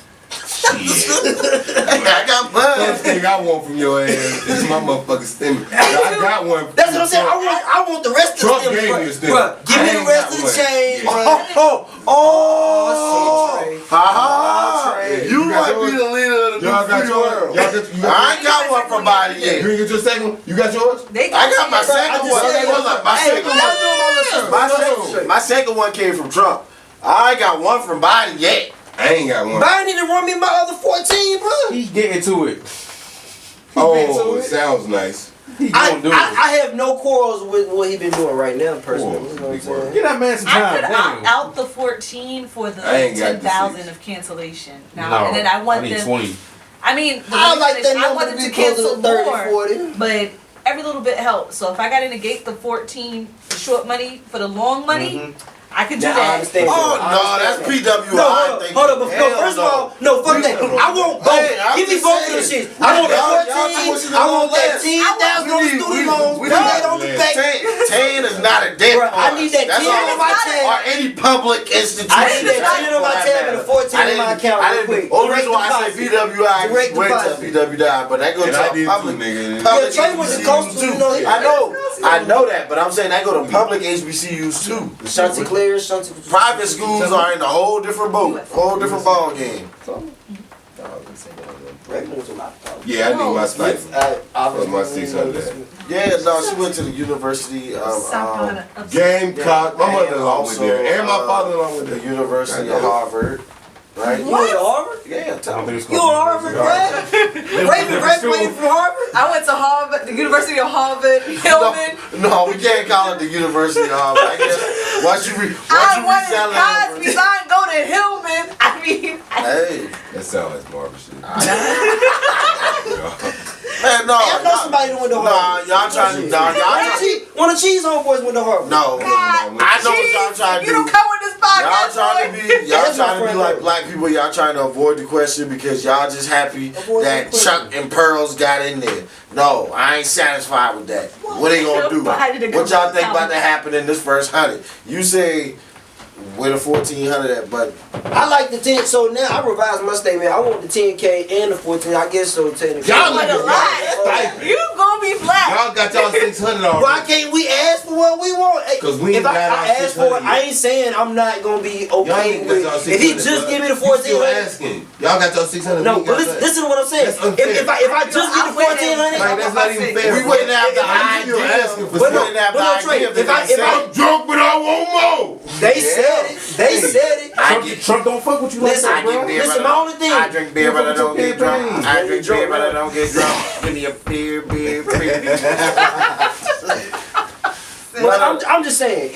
I got mine. First thing I want from your ass is my motherfucking stimulus. I got one. That's what I'm saying. I want the rest of the Trump stem. gave me a stem. Bruh, give I me the ain't rest got of the one. change, Yeah. bruh. Oh, Trey. ha Trey. You You got might be yours? the leader of the Y'all new got free yours? world. You I ain't got one from Biden You yet. didn't get your second one? You got yours? They I got my second I one. just said- Hold up, my Hey, second y'all one. doing my little stuff. My second one came from Trump. I ain't got one from Biden yet. I ain't got one. Biden need to run me my other 14, bro. He's getting to it. Oh, it sounds nice. He I gonna do it. have no quarrels with what he been doing right now, personally. Quarrels, You know what I'm big word. saying? Get that man some I time. could opt Damn. out the 14 for the I ain't got the 10,000 6. of cancellation. Now, No, and then I want need them. 20. I mean, the I reason like is that I number want to them to be closer cancel to 30, more, 40. but every little bit helps. So if I got to negate the 14 for short money for the long money, I could do Now, I that. understand. Oh I no, understand that's that. PWI. No, hold up, but Hell no, first no. of all, no, fuck that. I want both. Hey, I'm Give me just both of them saying. shits. I want the Y'all 14, too much I want that less. 10,000 on the student loans, we 28 on the need back. 10 is not a debt. Bruh, I need that That's 10 all. on my tab. Or any public institution. I need that 10 on my tab and a 14 on my account real quick. Only reason why I Direct say PWI Direct is wait till deposit. PWI, but that goes And to I did public. too, nigga. Public Yeah, Trey went to HBCUs Coastal, too. you know, he- I know that, but I'm saying that go to public HBCUs too. Chanticleer, Private schools are in a whole different boat, whole different ball game. Yeah, I need my stipend. For my 600. Yeah, no, she went to the University of South Carolina. Gamecock. My And mother-in-law went also, there. And my father-in-law went the there. University of Goddamn. Harvard. right? You went to Harvard? Yeah, tell me. You a Harvard grad? Raven graduated from Harvard? I went to Harvard, the University of Harvard, Hillman. No, we can't call it the University of Harvard. I guess once you I went to reselling Cosby's. I didn't go to Hillman. I mean, Hey, That sounds like Marvin shit. man, no. I know somebody that went to Harvard. Y'all trying to, One of Cheese homeboys went to Harvard. no. I know what y'all trying to you do. don't come with this Y'all podcast, trying boy. to be, y'all That's my trying to be friend, like though. black people. Y'all trying to avoid the question because y'all just happy Avoid that the question. Chuck and Pearls got in there. No, I ain't satisfied with that. What they gonna do? Why did it What come y'all to think about town? to happen in this first 100? You say with a 1400 at, but I like the 10, so now I revised my statement. I want the 10K and the 14. I guess so technically. Y'all What a niggas lie. got You gonna be black. Y'all got y'all 600 already. Why can't we ask for what we want? Hey, 'Cause we if ain't I got our ask for it, 600 I ain't saying I'm not gonna be Y'all okay ain't got y'all with. If he 600, just but give me the you still 1400. asking. Y'all got y'all 600. No, we but got that. listen to what I'm saying. That's unfair. If I just get the 1400, Like, that's not even fair. we wouldn't have the I'm still idea. asking for We But no, wouldn't have but the no, Trey, idea. if I- I'm drunk, but I want more. they said it. They said it. Trump don't fuck with you like Listen, that, bro. listen, my only thing. I drink beer, but I don't get drunk. I drink beer, but I don't get drunk. Give me a beer. But I'm just saying,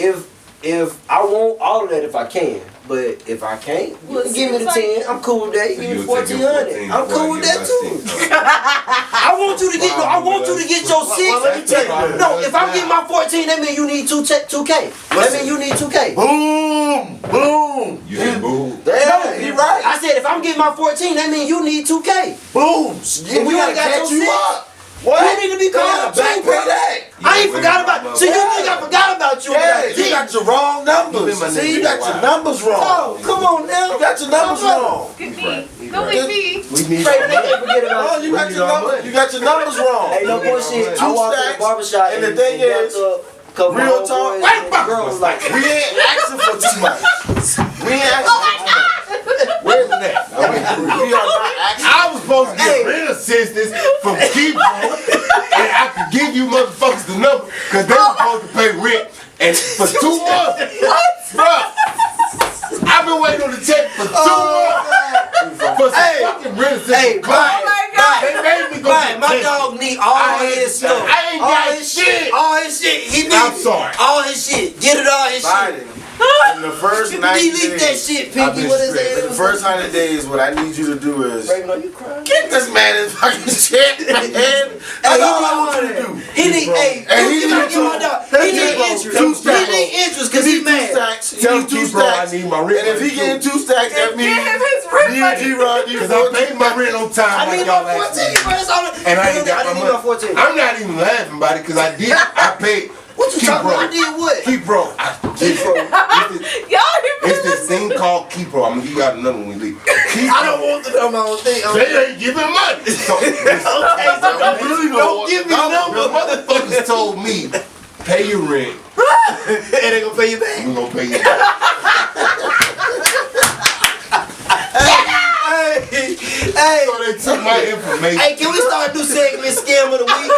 if I want all of that, if I can, but if I can't, you Well, can give me the seems 10. I'm cool with that. So Give me the you'll take your 1400. 14 I'm before cool I with get that my too. 600. I want you to get. No, I want you to get your 6. well, let me tell you this. No, if I'm getting my 14, that means you need 2K. That means you need 2K. Boom. You said boo. Yeah, he right. I said if I'm getting my 14, that means you need 2K. Boom. If We you gotta ain't got catch your you six, up. What? you need to be They gotta called too, back bro. pay that. I ain't forgot about. So you think I forgot about you? Yeah, about you this? got your wrong numbers. You been my See, you nigga got for a your while. numbers wrong. Oh, come on now. You got your numbers wrong. Get Right. me. Don't leave me. We need Trey, they can't forget about Oh, you. you got need your our numbers. money. You got your numbers wrong. Hey, no bullshit. I walked in the stacks, barbershop and the thing is, real talk, girls like, we ain't asking for too much. We ain't asking for too much. Where's that? We are not asking. I was supposed to Hey. get rent assistance from Keepo, and I could give you motherfuckers the number, because they were supposed to pay rent and for 2 months. What? Bruh, I've been waiting on the check for 2 months for some fucking rent assistance. Hey, Oh my God. They made me go man, get my tested. dog need all I had his to- stuff. I ain't all got his shit. All his shit. He need I'm sorry. all his shit. Get it all his Biden, shit. in the first 90 Delete that days, shit, I've Pinky. been What is straight. that? in the first 100 days, what I need you to do is Raven, are you crying? get this man his fucking shit, man. That's all I want you to do. He need, hey, And he you gotta need get my dog. He need interest. He need interest because he mad. Tell Keepo I need my rent. And if he getting 2 stacks, that Give means him his rent me and money. G-Rod need Because I paid my rent on time I like need y'all my asked 14, me. bro. That's all. And I ain't got I my need my money. 14. I'm not even laughing about it because I paid. What you Keep talking about? I broke. did what? Keep broke. Y'all It's this thing called Keep Pro. I'm gonna give you out another one when we leave. Keep I don't want to know my own thing. They ain't giving money. So, I really don't give me the number. Motherfuckers told me, pay your rent. And they gonna pay you back. We gonna pay you back. Hey, So they took my information. hey, can we start a new segment? Scam of the week.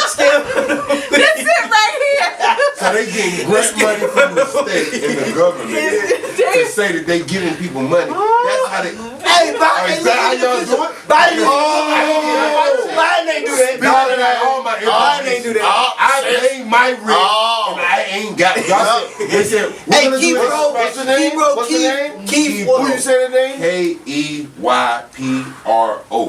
Scam of the week. This is right here. So they getting grant money from the state and the government to say that they giving people money. That's how they. Hey, Biden, Is that how y'all do it? Biden, Oh, Biden ain't do that. Biden got all my Biden ain't do that. I paid my rent and I ain't got. Y'all said, they said, Hey, we're gonna keep do this. bro, What's the name? What's the name? Keith. Who you say the name? Keypro.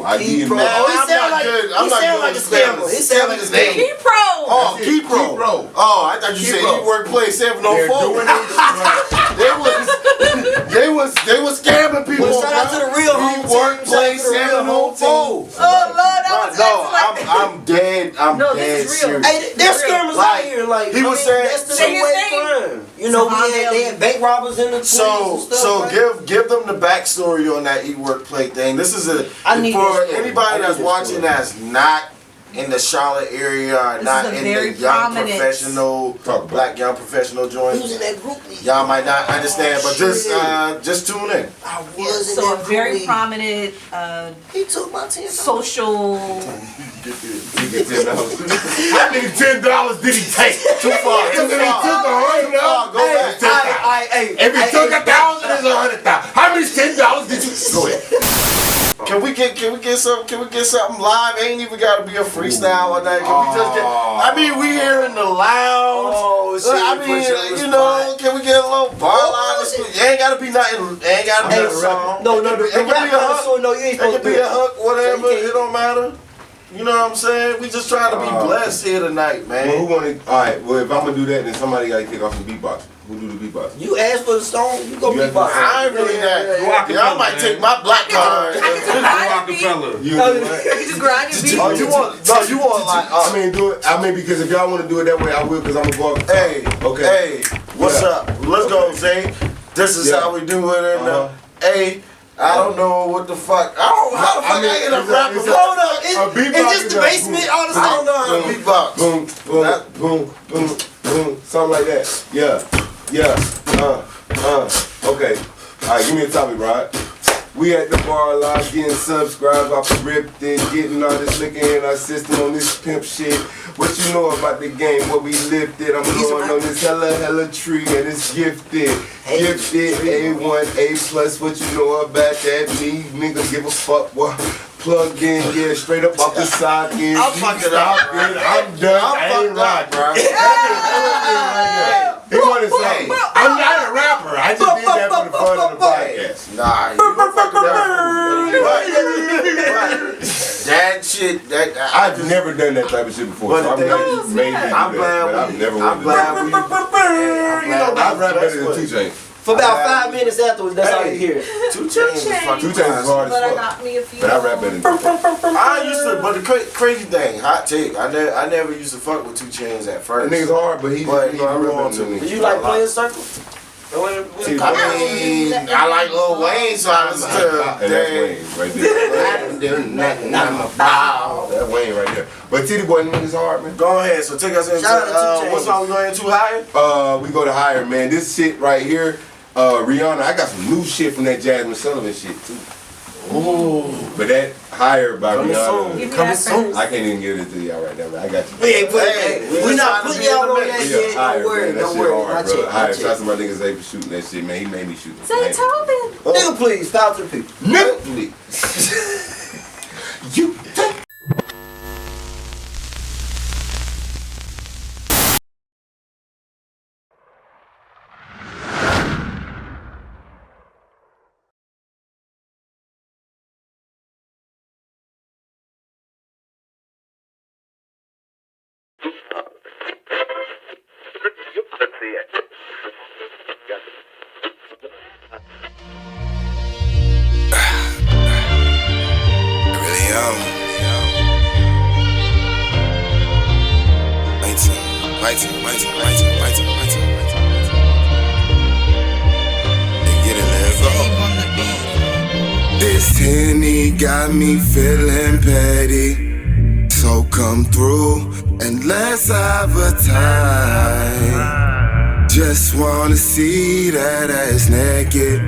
I Keith did Pro. not. Oh, he I'm sound not like good. he I'm not sound good like a with scammer. He sound like a spelling. scammer. He pro. Oh, Keypro. Keypro. Oh, I thought you said Keypro. he workplace They're 704. doing it. They was scamming people. Well, shout out to the real home team. Workplace Shout out to the real home 704. Oh Lord, that was excellent. I'm dead. I'm No, dead this is real. serious. Hey, there's scammers out here. Like he was saying- that's the Say new his way name. of crime. You know, they had bank robbers in the 20s So and stuff. right? give them the backstory on that eat work play thing. This is I need for this story. I anybody need that's this watching story. that's not in the Charlotte area or This not is a in very the young prominent- professional black young professional He was in joint. that group. Y'all might not understand, but just tune in. I was in So a that very group. prominent He took my 10. social. He get $10. How many $10 did he take? Too far. Too If he far. took $100, Go back. if he took 1,000, it's 100,000. How many $10 did get some? Can we get something live? Ain't even gotta be a freestyle or nothing. Can we just get? I mean, we here in the lounge. Oh, shit. I mean, you know, can we get a little bar line? It ain't gotta be nothing. Ain't gotta be a song. No, it can be a hook. no, you ain't It can be a hook, whatever. So It don't matter. You know what I'm saying? We just trying to be blessed here tonight, man. Well, who wanna? All right. Well, if I'm gonna do that, then somebody gotta kick off some beatbox. Who do the beatbox? You asked for the song, you go You be asked box. for- I ain't really that. Yeah. Y'all might take my black card. Acapella. You do what? You just grind your beat. Oh, you want? No, you want like? I mean, do it. I mean, because if y'all want to do it that way, I will. Because I'm gonna go up. Hey, Okay. Hey, what's Yeah. up? Let's go, Zay. This is Yeah. how we do it. And Uh-huh. hey, I don't know what the fuck. I don't know how the fuck I end up rapping. it's a- Hold up, a beatbox it's just is the a basement. boom, I don't know how to boom, beatbox. Boom, boom, boom, boom, boom, something like that. Yeah, yeah. Okay. All right, give me a topic, Rod. We at the bar live getting subscribed off the rip, then getting all this liquor in our system on this pimp shit. What you know about the game, what we lifted? I'm going on this hella tree and it's gifted. Gifted, A1, A+, what you know about that? Me, nigga, give a fuck what? Plugged in, yeah, straight up off the socket. I'm fucking up, bro. I'm done. I'm I ain't fucked up, right, bro. He wanted to say, I'm not a rapper. I just did that for the fun of the podcast. Nah, you don't fucking up. That shit, I've never done that type of shit before. But So I'm the thing glad is, you made me do I'm that, glad but I've never I'm wanted to do glad that. we. You know, I rap better than 2 Chainz. For about 5 minutes afterwards, that's all you hear. 2 Chainz is fucking 2 Chainz is hard as But I fuck. got me a few. But I rap better than 2 Chainz. I used to, but the crazy thing, hot take, I never used to fuck with 2 Chainz at first. That nigga's hard, but he's, But you know, I he rap grew on better to than me. Do him. you like playing circle? I mean, I like Lil Wayne, so I listen to And that's Wayne right there. I didn't do nothing, I'm about. That's Wayne right there. But Titty Boy niggas hard, man. Go ahead, so take us into, Shout out to 2 what Chainz. song we going into higher? We go to higher, man. This shit right here, Rihanna. I got some new shit from that Jasmine Sullivan shit too. Ooh. But that higher by Coming Rihanna. soon. Give me Coming that soon. I can't even give it to y'all right now, but I got you. We ain't putting Hey, we're not trying to putting be in y'all the on mix. that Yeah, shit. higher, Don't worry, man. That don't shit worry. hard, My bro. check, my Higher. Shout out check. to my niggas A for shooting that shit, man. He made me shoot. Say Tobin. Nigga, please, stop to the people. Nigga. You take. This Henny got me feeling petty. So come through and let's have a time. Just wanna see that ass naked.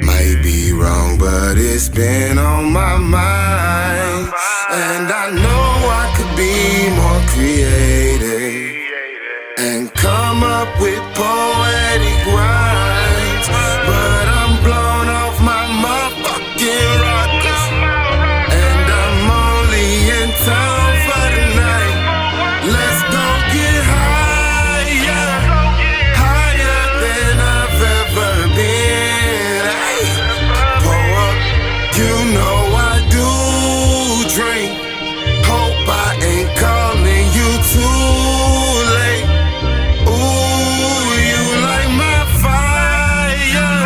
Might be wrong, but it's been on my mind. And I know I could be more creative and come up with poetic rhymes, but I'm blown off my motherfucking rockers, and I'm only in town for the night. Let's go get higher, higher than I've ever been. Ay, pour up, you know I do drink. Hope I ain't calling you too late. Ooh, you like my fire.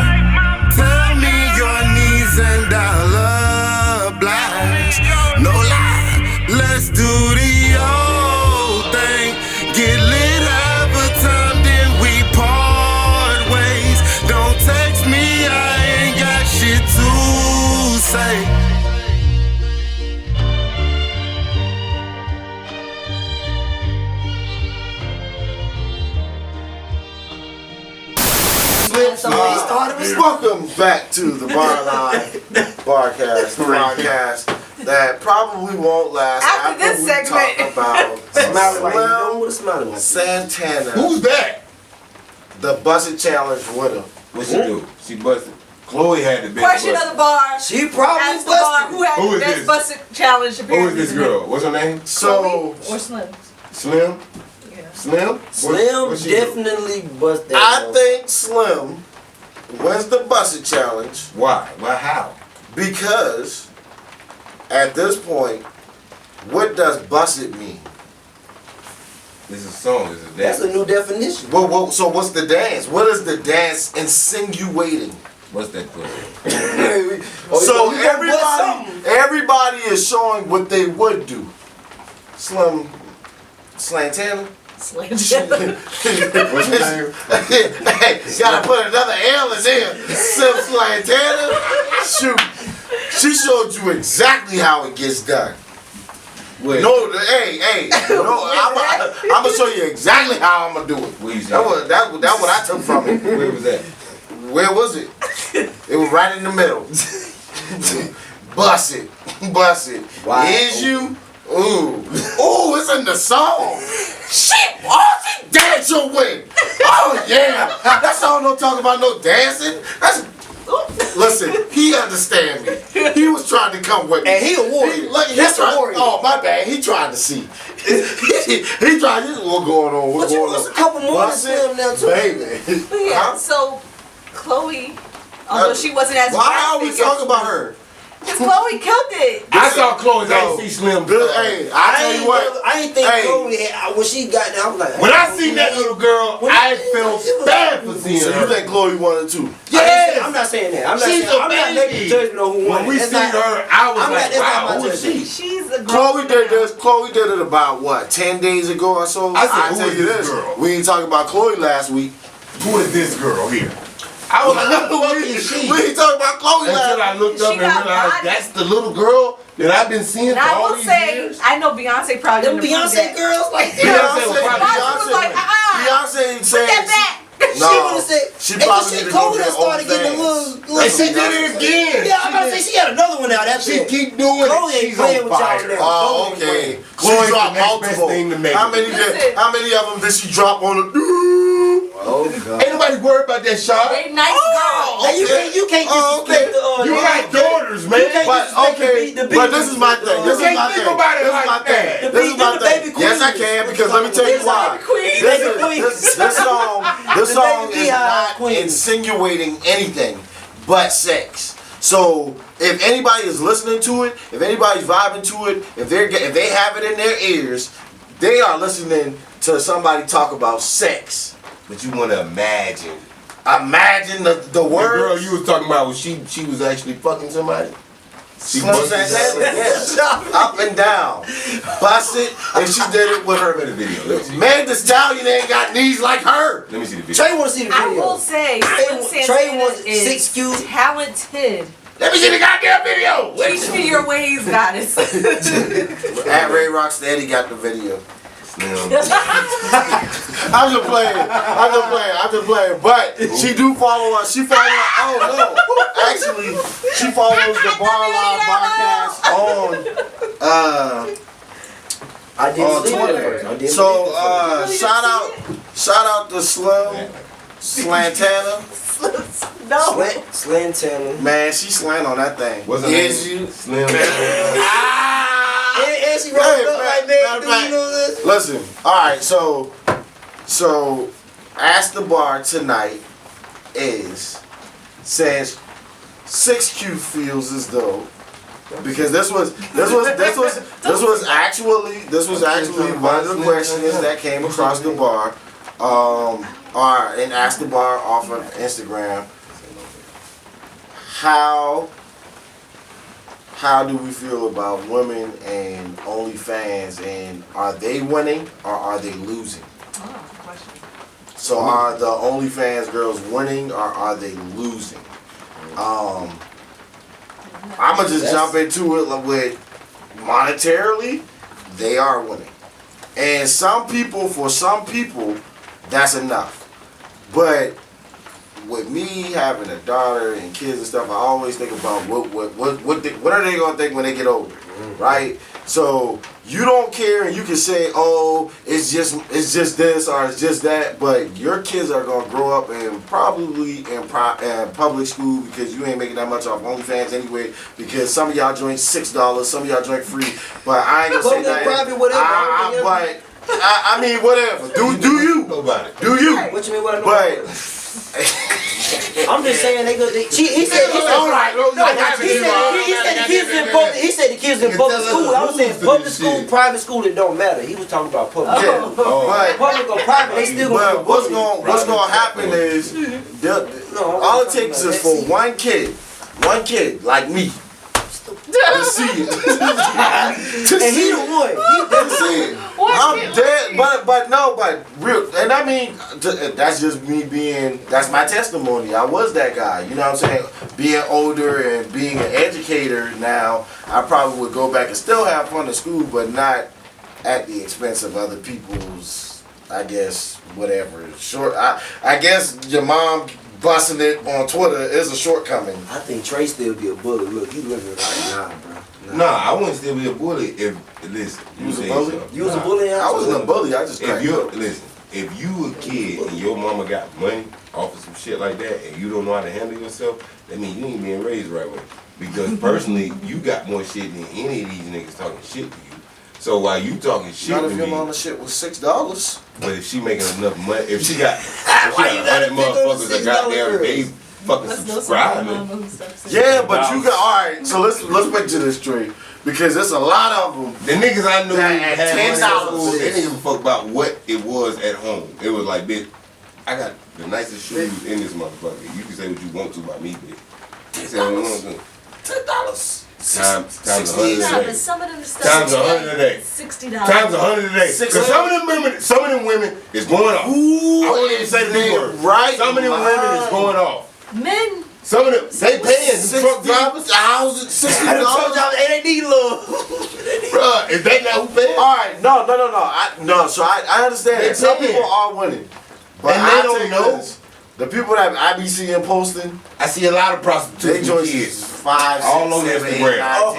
Tell me your needs and I'll oblige. No lie, let's do the old thing. Get lit, have a time, then we part ways. Don't text me, I ain't got shit to say. Welcome back to the Bar Line Barcast, the podcast that probably won't last After this we segment. talk about Smiley like, you know Slim what a smiley like. Santana, Who's that? the Bussit Challenge winner. What she do? She busted. Chloe had the best. Question of the bar. She probably Ask the bar busted. who had Who the is best this? busted challenge Who apparently. is this girl? What's her name? So Or Slim. Slim? Yeah. Slim? Slim What she do? definitely bust that. I motherfucker. think Slim wins the bussit challenge Why? Why? How? because at this point, what does bussit mean? This is a song. This is a That's dance. a new definition. So what's the dance? What is the dance insinuating? What's that for? So you gonna bust something. everybody is showing what they would do. Slim Slantana. What's her name? Hey, gotta put another L in there. Slim Slantana. Shoot. She showed you exactly how it gets done. Wait. No, hey, no, I'm gonna show you exactly how I'm gonna do it. Where you see That's what I took from it. Where was that? Where was it? It was right in the middle. Bust it. Wow. Is you? Ooh, it's in the song. Shit, she dance your way. Oh yeah, that song don't talk about no dancing. Listen, he understand me. He was trying to come with me. And he a warrior. He's trying. Oh my bad. He trying to see. he trying. What's going on? But you was a couple more than Bust Slim now too. baby. But yeah, Huh? so Chloe, although she wasn't as Why are we graphic talking as- about her? Because Chloe killed it. I saw Chloe. I No. didn't see Slim. Hey, I tell you what. I ain't think Hey. Chloe had, when she got there, I was like, When I seen that little girl, I felt bad for seeing So you her. think Chloe wanted to? Yes. I'm not saying that. I'm not She's saying, a I'm not making baby. judgment on who won. When we That's seen not- her, I was I'm like, not- that's not wow, my who is judgment. she? She's a Chloe did girl. this. Chloe did it about what 10 days ago or so. I said, I'll who tell is you this this. girl? We ain't talking about Chloe last week. Who is this girl here? I was like, who the fuck is she? We ain't talking about Chloe Until last I looked up She and got realized body. that's the little girl that I've been seeing And for I all will these say, years. I know Beyonce probably Them didn't approve Beyonce that. girls like Beyonce that. was probably- Beyonce was like, Beyonce put said. that back. She No, would have said, she and probably she need to Chloe go done get started getting a OnlyFans. little. And she did it again. Yeah, I'm about to say she had another one out after She that. keep doing Chloe it. ain't She's playing on with y'all fire. now. Oh, Chloe ain't okay. playing. She Chloe's dropped the next best multiple. thing to make How it. many? Listen. How many of them did she drop on the? Oh God. Ain't nobody worried about that shot. They nice girls. And you can't Oh, disrespect okay. the You got daughters, man. But okay, but this is my thing. This is can't my think thing. about it This is like my that. thing. This is my The thing. baby Yes, I queens. can because let me tell you These why. are the queens. This Baby is queens. this song. This The song baby is beehive not queens. insinuating anything but sex. So if anybody is listening to it, if anybody's vibing to it, if they have it in their ears, they are listening to somebody talk about sex. But you want to imagine. Imagine the The words. girl you was talking about, she was actually fucking somebody? She Slim busted Santana, that? yes. Up and down. Bust it, and she did it with her. Let me video. Let me see. Man, the stallion ain't got knees like her. Let me see the video. Trey want to see the I video. will say, Slim Trey Santana was is 6Q. talented. Let me see the goddamn video. Teach me your ways, goddess. At Ray Rocksteady got the video. Slim. I'm just playing. But she do follow us. She follow us. Oh no. Actually, she follows the Bar Live Barcast on I didn't on see it Twitter. first. I didn't So see it shout out to Slim Slantana. No. Slantana. Man, she slant on that thing. What's her Is name? you? Slim. And she rolled up like that. Do you know this? Listen, alright, so Ask the Bar tonight says 6Q feels as though because this was actually one of the questions that came across the bar and Ask the Bar off of Instagram. How do we feel about women and OnlyFans, and are they winning or are they losing? Oh, good question. So are the OnlyFans girls winning or are they losing? I'ma just jump into it with monetarily, they are winning. And for some people, that's enough. But with me having a daughter and kids and stuff, I always think about what are they gonna think when they get older, right? So you don't care, and you can say, "Oh, it's just this or it's just that," but your kids are gonna grow up in probably in public school because you ain't making that much off OnlyFans anyway. Because some of y'all join $6, some of y'all join free. But I ain't gonna say that. Private, whatever. I mean, whatever. Do you? Nobody. Do you? What you mean? What I know? But. I'm just saying he said the kids in public school. I was saying public school, private school, it don't matter. He was talking about public. Yeah, but public or private, they still gonna. But what's gonna happen is all it takes is for one kid like me. To see it. And he the one. To see it. I'm dead, but real, and I mean, that's just me that's my testimony. I was that guy, you know what I'm saying? Being older and being an educator now, I probably would go back and still have fun in school, but not at the expense of other people's, I guess, whatever. I guess your mom busting it on Twitter is a shortcoming. I think Trey still be a bully. Look, he living right now, bro. Nah, I wouldn't still be a bully if, listen. You was a bully? You was a bully? I wasn't a bully, I just If you listen, if you a kid and your mama got money off of some shit like that and you don't know how to handle yourself, that means you ain't being raised the right way. Because personally, you got more shit than any of these niggas talking shit to you. So while you talking shit not to if your me, mama shit was $6. but if she making enough money, if she got 100 motherfuckers that goddamn they fucking subscribe. Yeah, but you got alright. So let's back to this Trey, because there's a lot of them. The niggas I knew That had at $10, they didn't give a fuck about what it was at home. It was like, bitch, I got the nicest shoes in this motherfucker. You can say what you want to about me, bitch. They say what you want to. $10. Times 100 a day. Some of them stuff Times 100 a day. $60. Times 100 a day. Because some of them women is going off. Ooh, I wouldn't even say the big word. right. Some of them women is going off. Men. Some of them, they paying the truck drivers. $60. I told y'all, and they need love. Bruh, is that not who paying? Alright, no. So I understand that some people are winning, but And I they don't tell you know. this, the people that I be seeing posting, I see a lot of they prostitutes join and kids. 5, 6, All on 7, 8, Instagram. 9,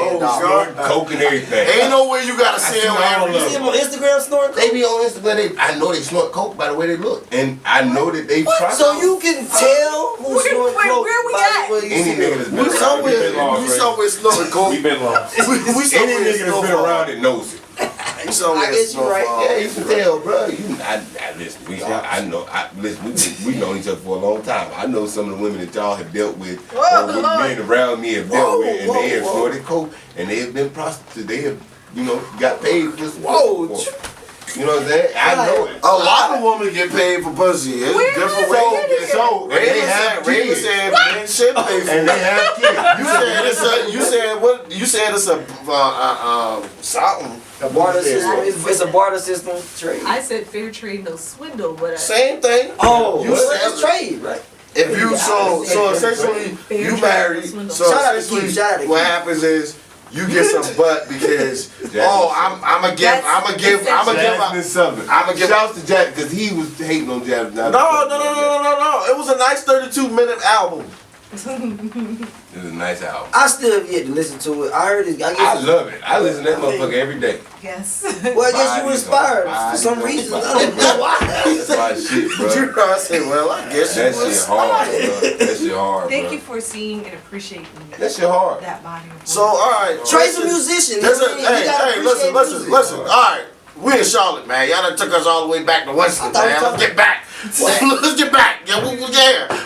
$10. Coke and everything. Ain't no way you gotta see them all every of You see him on Instagram snoring? They be on Instagram. I know they snort coke by the way they look, and I know that they try. So you can tell who's snoring coke where we by at? the way you Any see nigga them. that's been We around, somewhere snorting coke. We've been lost. We any somewhere nigga that's been around it knows it. We somewhere I guess you're right. Yeah, you can tell, bro. Listen. Listen, we've known each other for a long time. I know some of the women that y'all have dealt with, or men around me have dealt with, and they have snorted coke, and they have been prostitutes. They have, got paid for this. You know what I'm saying? I know it. A lot of women get paid for pussy. It's different ways. So they have Raven kids, said men should pay for and they have kids. You said it's a something. A barter system. It's a barter system trade. I said fair trade, no swindle, but Same thing. Oh, You said it's trade, right? If you so essentially you married. So Shout out to essentially Keith, shout out to what Keith. happens is you get some butt because I'm a give Shouts to Jack because he was hating on Jack. No. It was a nice 32-minute album. It was a nice album. I still have yet to listen to it. I heard it. I love it. I listen to that motherfucker every day. yes. Well, I guess you were inspired for some reason. I don't know why. That's my shit, bro. You know, I said, well, I guess you That was shit hard, bro. That shit hard, bro. Thank you for seeing and appreciating That shit hard. that body of work. So all right, Trey's a musician. Hey, listen. All right, we in Charlotte, man. Y'all done took us all the way back to Winston, man. Let's get back. Let's get back. Yeah,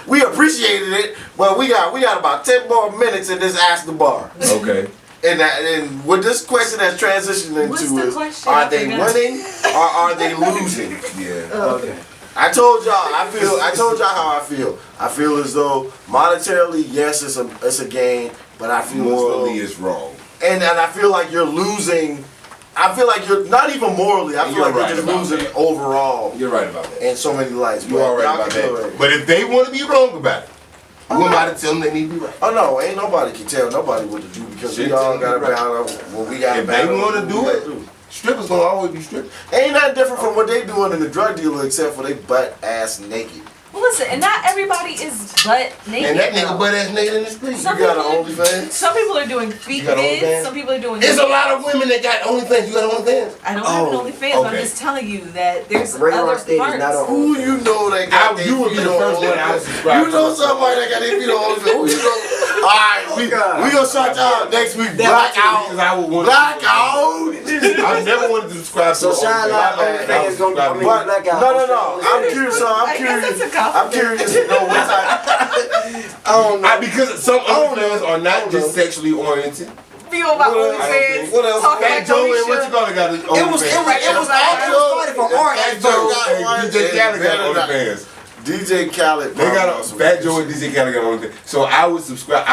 we appreciated it, but we got about 10 more minutes in this Ask the Bar. Okay. And what this question has transitioned What's into the is, question? are they winning or are they losing? Yeah. Okay. I told y'all how I feel. I feel as though monetarily, yes, it's a gain, but I feel Morally, as it's wrong. though, and I feel like you're losing. I feel like you're not even morally. I feel like right you're just about losing that. overall You're right about that. in so many lights. You are right about that. But if they want to be wrong about it, who am I to tell them they need to be right? Oh no, ain't nobody can tell nobody what to do because Shit, we all got right. about what we got. If they want to do it, Strippers gonna always be strippers. Ain't nothing different from what they doing in the drug dealer except for they butt ass naked. Well, listen, and not everybody is butt naked. And that nigga though. butt ass naked in the street. Some You got people an OnlyFans? Some people are doing feet You got vids. OnlyFans? Some people are doing. There's a videos. lot of women that got OnlyFans. You got OnlyFans? I don't have an Oh, OnlyFans, but I'm okay. just telling you that there's Ray other Rock Steady is parts. not on. Who you know that got their You would be feet the on first one I would OnlyFans? subscribe You know to. somebody that got their feet on OnlyFans? Who you know? Alright, we gonna shout y'all next week. Blackout. Because I would want Blackout. I never wanted to subscribe So to Shaad Live OnlyFans gonna I mean, But, Blackout. no. I'm curious. I guess it's a compliment. I'm curious to know what type. I don't know. Because some OnlyFans are not just sexually oriented. Feel about What else? OnlyFans. What else? Talking Fat like Joe, Alicia. what you call it? Got his It was started from art. Fat Joe and DJ Khaled got OnlyFans. DJ Khaled. They got Fat Joe and DJ Khaled got OnlyFans. So I would subscribe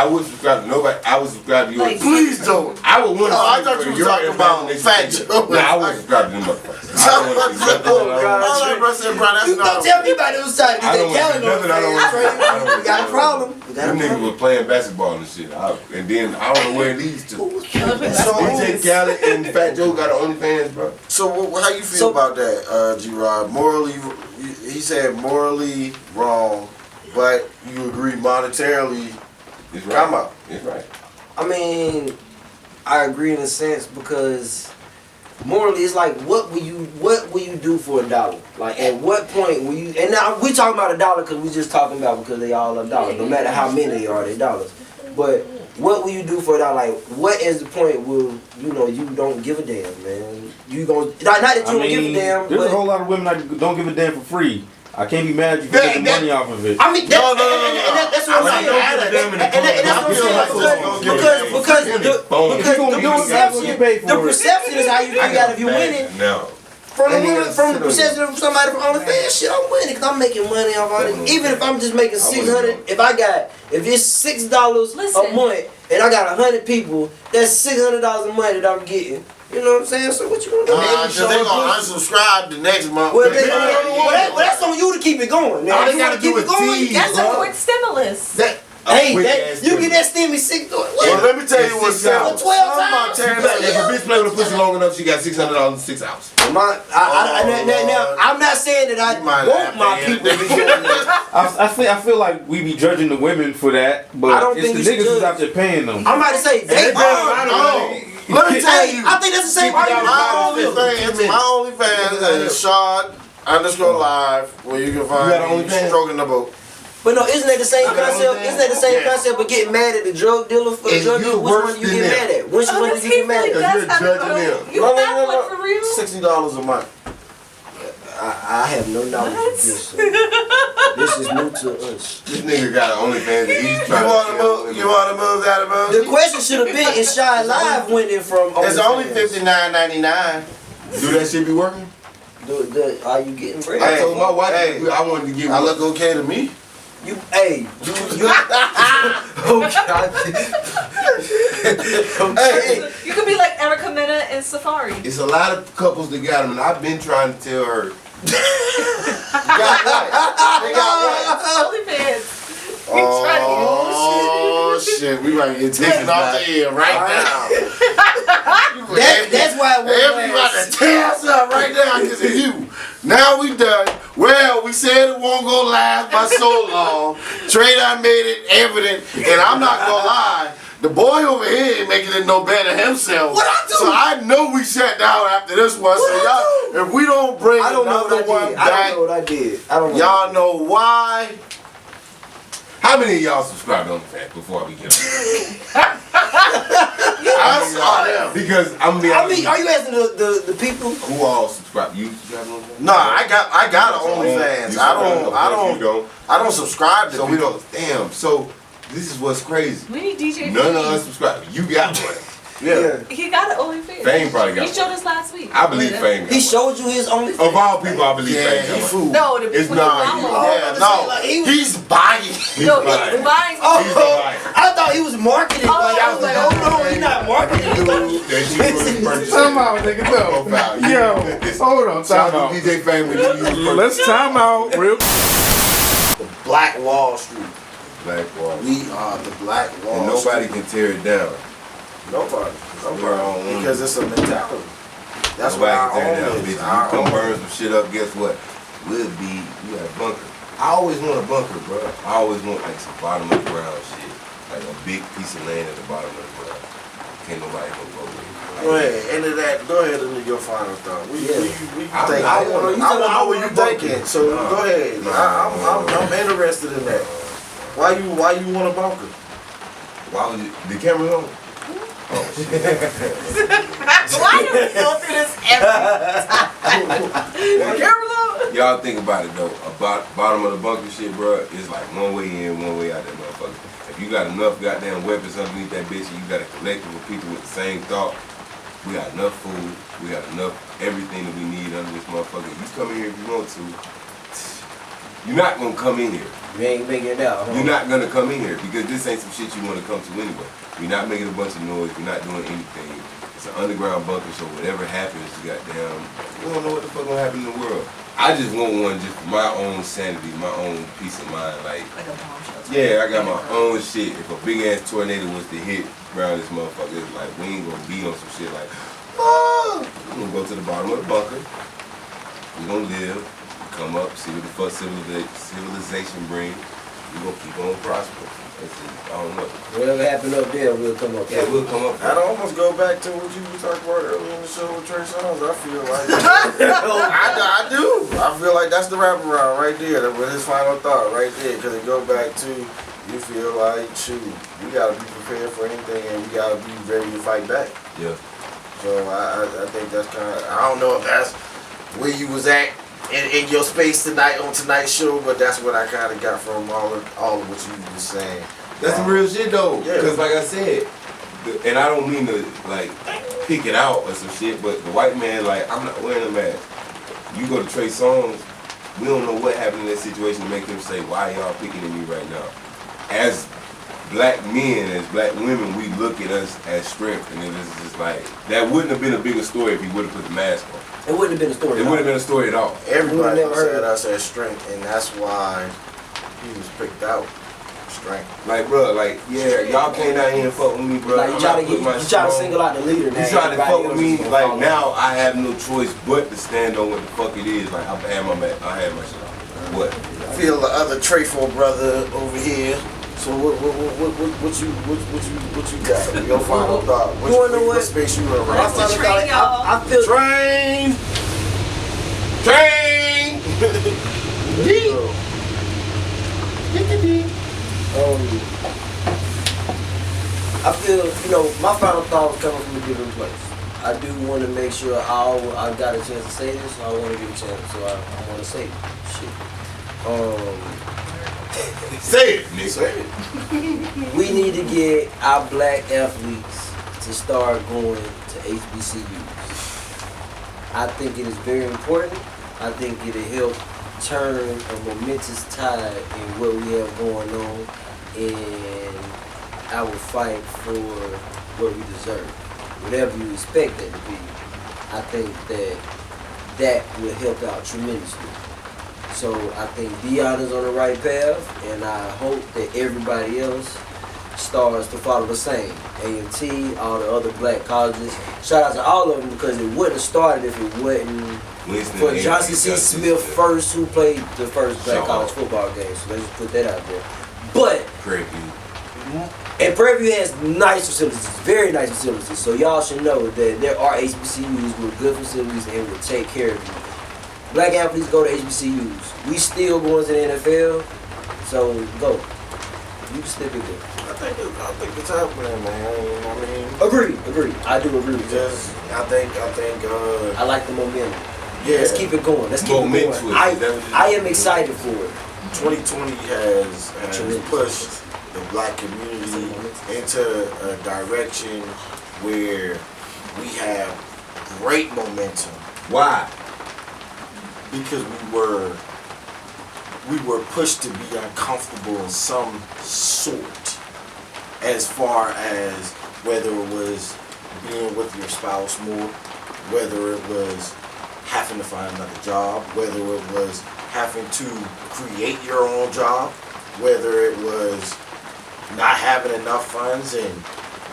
to nobody. I would subscribe to yours. Like, Please don't. I would want to. Oh, I thought you were talking about Fat Joe. No, I would subscribe to them motherfuckers. I don't want to see nothing. Oh, God. You don't tell me about it was side. I don't want to see nothing. I don't want to see. I don't want to We got a problem. We got Them a niggas problem. were playing basketball and shit. And then I don't know where it leads to. So, DJ Khaled and Fat Joe got an OnlyFans, bro. So how you feel about that, G-Rod? Morally, he said morally wrong, but you agree monetarily. It's right. Come out. It's right. I mean, I agree in a sense because morally, it's like what will you do for $1? Like at what point will you? And now we talking about $1 because we just talking about because they all a dollar. No matter how many they are, they dollars. But what will you do for $1? Like what is the point? Will you don't give a damn, man? You gonna not that you don't give a damn. There's but a whole lot of women that don't give a damn for free. I can't be mad at you for making money off of it. I mean, that's what I'm saying. And that's what I'm saying. Because the perception is how you figure out if you winning. No. From the perception of somebody from OnlyFans, shit, I'm winning because I'm making money off all this. Even if I'm just making $600, if it's $6 a month and I got 100 people, that's $600 a month that I'm getting. You know what I'm saying? So what you gonna do? Because they gonna unsubscribe the next month. Well, that's on you to keep it going. All Man. they You gotta wanna keep do it is going. tease, That's a quick stimulus. You get that stimmy $6. Well, let me tell you what's $6. For 12 times. If a bitch play with a pussy long enough, she got $600 in 6 hours. Now, I'm not saying that I want my people to be doing that. I feel like we be judging the women for that, but I don't it's think the we should niggas who's judge. out there paying them. I'm about to say they are. No. Let me tell you. I think that's the same argument. My OnlyFans is Shaad_live, where you can find me stroking the boat. But no, isn't that the same concept? Isn't that the same concept of getting mad at the drug dealer for the drug dealer? Which one you get mad at? Which one did you get mad at? You're judging them. You got one for real? $60 a month. I have no knowledge of this. So this is new to us. This nigga got an OnlyFans and he's trying You wanna move that above? The question should have been: is Shaad Live winning from? It's only $59.99. $59.99. Do that shit be working? Are you getting bread? I told my wife Hey. I wanted to get I one. look okay to me. You Hey, You could be like Erica Mena in Safari. It's a lot of couples that got them, and I've been trying to tell her. they got OnlyFans. Oh shit, we might get taken off the air right now. that's why it Everybody about to tear us up right now because of you. Now we done. Well, we said it won't go live by so long. Trey done made it evident, and I'm not gonna lie. The boy over here ain't making it no better himself. What I do? So I know we shut down after this one. So y'all, if we don't bring I don't know another what I one did. I back, don't know what I did. I don't know. y'all know why. How many of y'all subscribed on the fact before we get on? I saw them. Because I'm being I mean, are you asking the people? who all subscribe? You subscribe on that? No, I got an OnlyFans. I don't subscribe to So we people. don't. Damn. So this is what's crazy. We need DJ None of Fame. us subscribe. You got one. Yeah. He got an OnlyFans. Fame probably got He showed one. us last week. I believe Fame got He one. showed you his OnlyFans. Of all people, I believe Yeah, Fame he got one. fool. No, the It's people not. that follow. Yeah, no. Like, he was- He's buying. No, lying. he's buying. He's lying. I thought he was marketing. Oh, Like, I was like, oh no, he's not marketing. That you really purchased. Time out, nigga. No. Profile. Yo, hold on. Shout Time out out. to DJ Fame when you use Let's time out real. Black Wall Street. Black Wall. We are the Black Wall And nobody Street. can tear it down. Nobody. We're on one. Because it's a mentality. That's what Nobody our can tear own down, is. bitch. Our You come own. burn some shit up, guess what? We got a bunker. I always want a bunker, bro. I always want like some bottom of the ground shit. Like a big piece of land at the bottom of the ground. Can't nobody go with it. Go ahead, into that. Go ahead into your final thought. We think. I I want to know what you thinking. So go ahead. I'm interested in that. Why you want a bunker? Why would you? The camera on? Oh shit. Why do we go through this every time? Camera low? Y'all think about it though. Bottom of the bunker shit, bro, is like one way in, one way out that motherfucker. If you got enough goddamn weapons underneath that bitch and you got a collective of people with the same thought, we got enough food, we got enough everything that we need under this motherfucker. You come in here if you want to. You're not gonna come in here. You ain't making it out, huh? You're not gonna come in here because this ain't some shit you wanna come to anyway. You're not making a bunch of noise, you're not doing anything. It's an underground bunker, so whatever happens, goddamn, we don't know what the fuck gonna happen in the world. I just want one just for my own sanity, my own peace of mind. Like Like a bomb shelter. yeah, I got my own shit. If a big ass tornado was to hit around this motherfucker, it's like we ain't gonna be on some shit like, oh, we're gonna go to the bottom of the bunker. We're gonna live, come up, see what the fuck civilization brings. We're gonna keep on prospering. That's just, I don't know. Whatever happened up there, we'll come up Yeah, there. we'll come up. I'd almost go back to what you were talking about earlier in the show with Trey Songz. I feel like I do. I feel like that's the wraparound right there with his final thought right there, because it go back to you feel like shoot, you gotta be prepared for anything and you gotta be ready to fight back. Yeah. So I think that's kind of, I don't know if that's where you was at in your space tonight on tonight's show, but that's what I kind of got from all of what you was saying. That's some real shit though. Yeah. Because like I said, and I don't mean to like pick it out or some shit, but the white man, like, I'm not wearing a mask. You go to Trey Songz, we don't know what happened in that situation to make them say, why y'all picking at me right now? As black men, as black women, we look at us as strength, and it is just like, that wouldn't have been a bigger story if he would have put the mask on. It wouldn't have been a story. It wouldn't have been a story at all. Everybody never heard said us as strength, and that's why he was picked out. Strength. Like, bro, like, yeah, y'all came down here and fuck with me, bro. Like you try to single out the leader. You try to fuck with me, like now I have no choice but to stand on what the fuck it is. Like I had my shit on. What? Feel the other Treyful brother over here. So what you got? Your final thought. You wanna know what? What space you in right That's now? the train, y'all. I feel Train. I feel, my final thought was coming from a different place. I do want to make sure I got a chance to say this, so I want to give a chance, so I want to say shit. Say it, nigga. We need to get our black athletes to start going to HBCUs. I think it is very important. I think it'll help turn a momentous tide in what we have going on in our fight for what we deserve. Whatever you expect that to be, I think that will help out tremendously. So I think Dion is on the right path, and I hope that everybody else starts to follow the same. A&T, all the other black colleges. Shout out to all of them, because it wouldn't have started if it wasn't for Johnson C. Smith first, who played the first black college football game. So let's just put that out there. But and Prairie View has nice facilities, very nice facilities. So y'all should know that there are HBCUs with good facilities and will take care of you. Black athletes go to HBCUs. We still going to the NFL, so go. You can still be good. I think it's happening, man. I mean, Agree. I do agree with just you. I think I like the momentum. yeah. Let's keep it going. Let's keep Momentus. it going. I am excited for it. 2020 has pushed the black community into a direction where we have great momentum. Why? Because we were pushed to be uncomfortable in some sort, as far as whether it was being with your spouse more, whether it was having to find another job, whether it was having to create your own job, whether it was not having enough funds and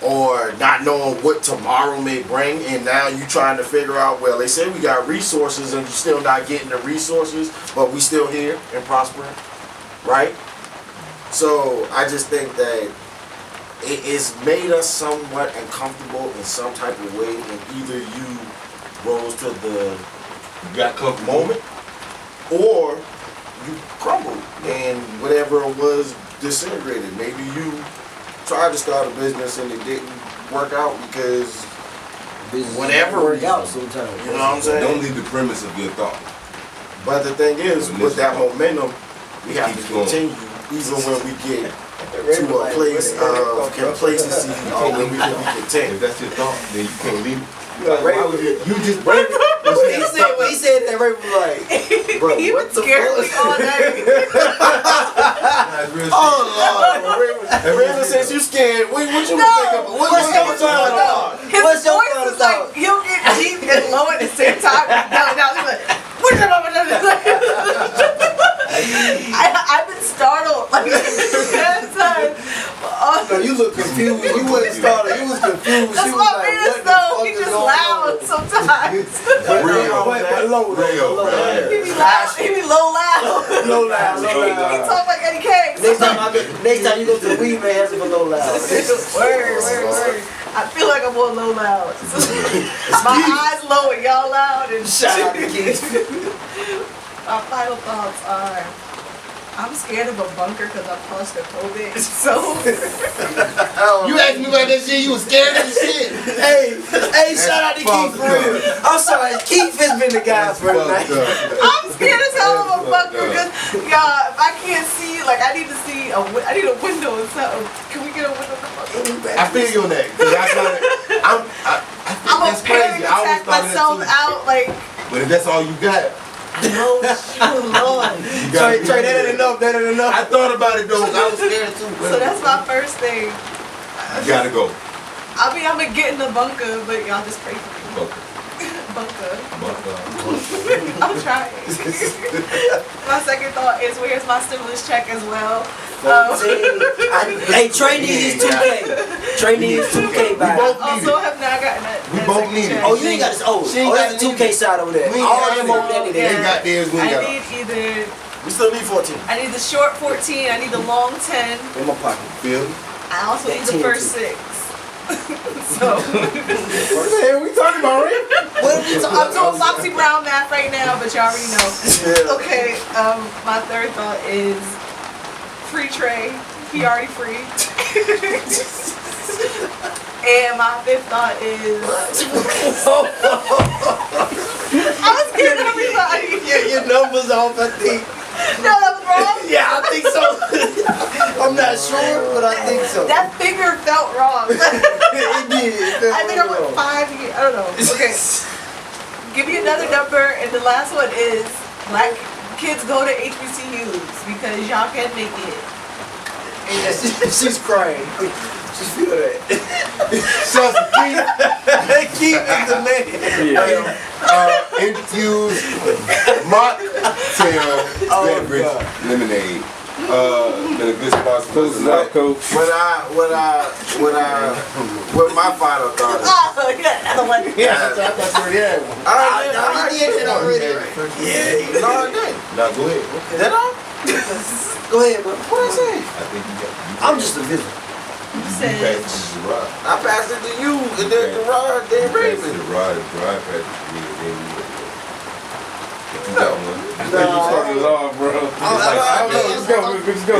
or not knowing what tomorrow may bring, and now you trying to figure out, well, they say we got resources and you're still not getting the resources, but we still here and prospering, right? So I just think that it's made us somewhat uncomfortable in some type of way, and either you rose to the moment, or you crumbled and whatever it was disintegrated. Maybe you tried to start a business and it didn't work out because whatever work reason, out sometimes. you know what I'm saying? Don't leave the premise of your thought. But the thing is, with that momentum, we have to Keep going. continue even when we get to a place of complacency or when we can be content. If that's your thought, then you can't leave it. You just break it. He said that Ray was like, bro, He what was the scared me fuck? all day. Oh Lord! Reza says you scared. What you think of? What's your thought? His What's your voice is thought? like, he'll get deep and low at the same time. He's like, I've been startled like that time. No, you look confused. You wasn't started. You was confused. That's You what was I mean. like, Though what he the just fuck is loud sometimes. going on? But low, He be loud. He be low loud. low loud. He talk like Eddie Kane. Next time you go to the weed man, ask him for low loud. Word. I feel like I'm more low loud. My eyes low and y'all loud. And Shout out to Keith. our final thoughts are, I'm scared of a bunker because I'm claustrophobic. So You asked me about that shit. You was scared of the shit. Hey, shout out to Keith for real. I'm sorry, Keith has been the guy for tonight. I'm scared as hell of a bunker because y'all, if I can't see, like I need to see I need a window or something. Can we get a window in the bunker? I feel you on that. 'Cause that's not, I'm that's a panic crazy. I always attack thought of that myself too. out like. But if that's all you got, No, Lord. Trey, that ain't enough. I thought about it though. I was scared too. So that's my first thing. you gotta go. I mean, I'm gonna get in the bunker, but y'all just pray for me. Bunker. Bunker. Bunker. I'm trying. My second thought is, where's my stimulus check as well? Hey, Trey needs 2K. Trey needs 2K back. Also have not gotten that. We both need it. Oh, you ain't got this. Oh, that's a 2K side over there. We ain't All got them it. over there need They it. got theirs. We I got need either, We still need 14. I need the short 14, I need the long 10, In my pocket. Feel me? I also That need the 10 first too. 6. So, What the hell we talking about, Ray? I'm doing Foxy Brown math right now, but y'all already know. Yeah. Okay, my third thought is free Trey. He already free. And my fifth thought is I was kidding everybody. Your numbers off, I think. No, that was wrong. Yeah, I think so. I'm not sure, but I think so. That figure felt wrong. It did. It felt I think I'm wrong. like 5 years. I don't know. Okay. Give me another number, and the last one is black kids go to HBCUs because y'all can make it. She's crying. Just feel that. So Keith is the man. Infused mocktail beverage lemonade. Been a good sponsor for us tonight. what my final thought is. Oh, yeah, another one. Yeah, I thought you already had one. I did it already. Yeah. No, I didn't. Now go ahead. Did I? Go ahead, bro. What I say? I think you got. I'm just a visitor. You You said, passed it to Rod. I passed it to you, and then to Rod, then You passed it Raven. to Rod, and Rod passed it to me, and then you. If you got one. It's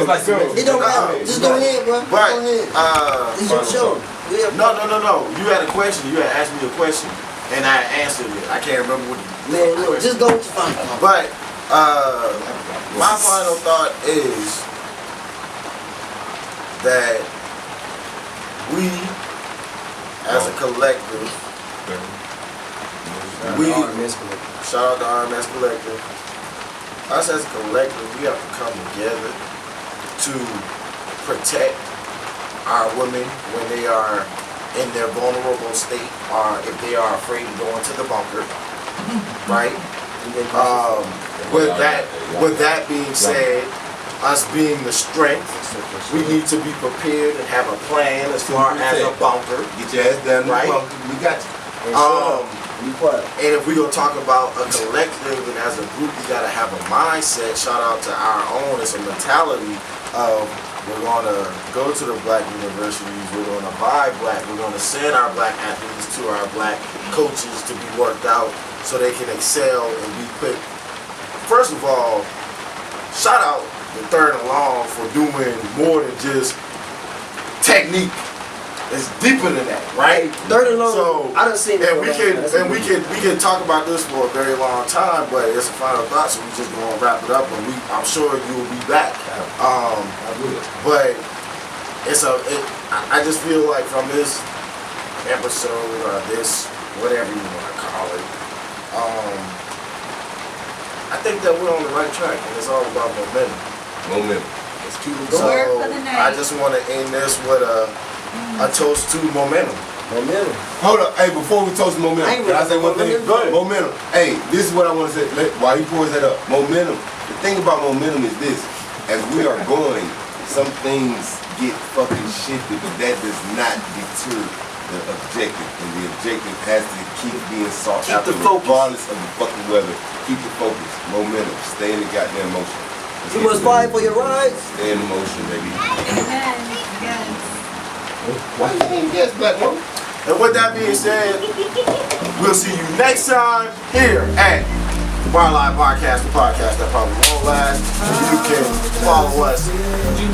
like It don't matter. Just go ahead, bro. Go Right. ahead. It's your show. Yeah. No. You had a question. You had asked me a question, and I answered it. I can't remember what. Man, look, just go with your final thought. But my final thought is that we, as a collective, shout out to RMS Collective. Us as a collective, we have to come together to protect our women when they are in their vulnerable state, or if they are afraid to go into the bunker, right? With that being said, us being the strength, we need to be prepared and have a plan as far as a bunker. Get your ass down in the Right. bunker. We got you. And if we're going to talk about a collective and as a group, we got to have a mindset. Shout out to our own. It's a mentality of we're going to go to the black universities. We're going to buy black. We're going to send our black athletes to our black coaches to be worked out so they can excel and be put. First of all, shout out to Third and Long for doing more than just technique. It's deeper than that, right? Third and Long. So I done seen it. and we can talk about this for a very long time, but it's a final thought, so we just gonna wrap it up. And I'm sure you will be back. I will. But I just feel like from this episode or this whatever you want to call it, I think that we're on the right track, and it's all about momentum. Momentum. Let's keep it So, going. Word for the night. I just want to end this with a toast to momentum. Momentum. Hold up, hey, before we toast momentum, I ain't can I really say one thing? momentum. Go ahead. Momentum. Hey, this is what I want to say. While he pours that up, momentum. The thing about momentum is this: as we are going, some things get fucking shifted, but that does not deter the objective. And the objective has to keep being sought Keep after, the focus. regardless of the fucking weather. Keep the focus. Momentum. Stay in the goddamn motion. You must fight for your rights. Stay in the motion, baby. Amen. Yes. Why you ain't yes, black woman? And with that being said, we'll see you next time here at the Bar Live Barcast, the podcast that probably won't last. You can follow us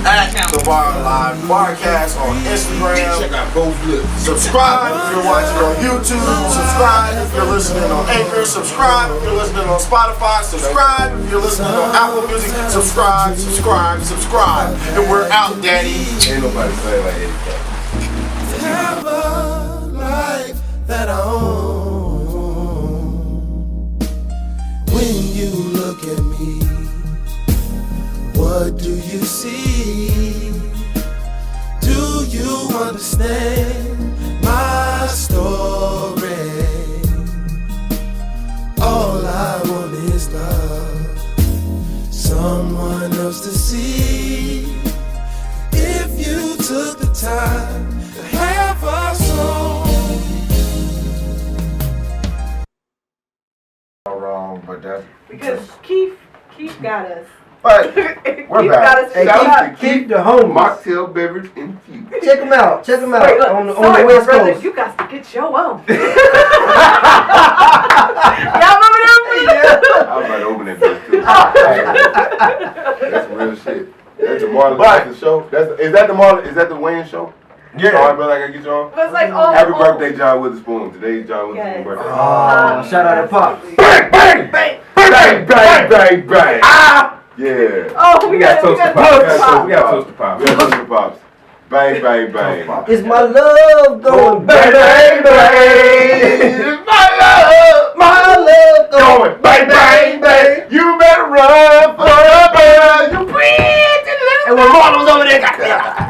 at the Bar Live Barcast on Instagram. Check out both lips. Subscribe if you're watching on YouTube. Subscribe if you're listening on Anchor. Subscribe if you're listening on Spotify. Subscribe if you're listening on Apple Music. Subscribe, subscribe, subscribe. And we're out, Daddy. Ain't nobody playing like Eddie Cat. Have a life that I own. When you look at me, what do you see? Do you understand my story? All I want is love, someone else to see. If you took the time to have a song. Wrong, but that's Because Keith got us. But Keith we're got back. us. Hey, Shout out to keep the homies. Mocktail beverage infused. Check them out. Check them out Wait, look, on the sorry, West my brother, Coast. you got to get your own. Y'all remember that? I was about to open that bitch too. That's real shit. That's the Marlon Jackson show. Is that the Wayne show? Yeah. Sorry, brother, I gotta get you on. It was like all Happy birthday, John Witherspoon. Today's John Witherspoon's Yes. birthday. Shout out to Pop. Bang, bang, bang, bang, bang, bang, bang. Ah! Yeah. Oh, we got toast to toast Pop. to We got Pop. toast to Pop. We got toast to Pops. Bang, bang, bang. Is my love going Bang, bang, bang.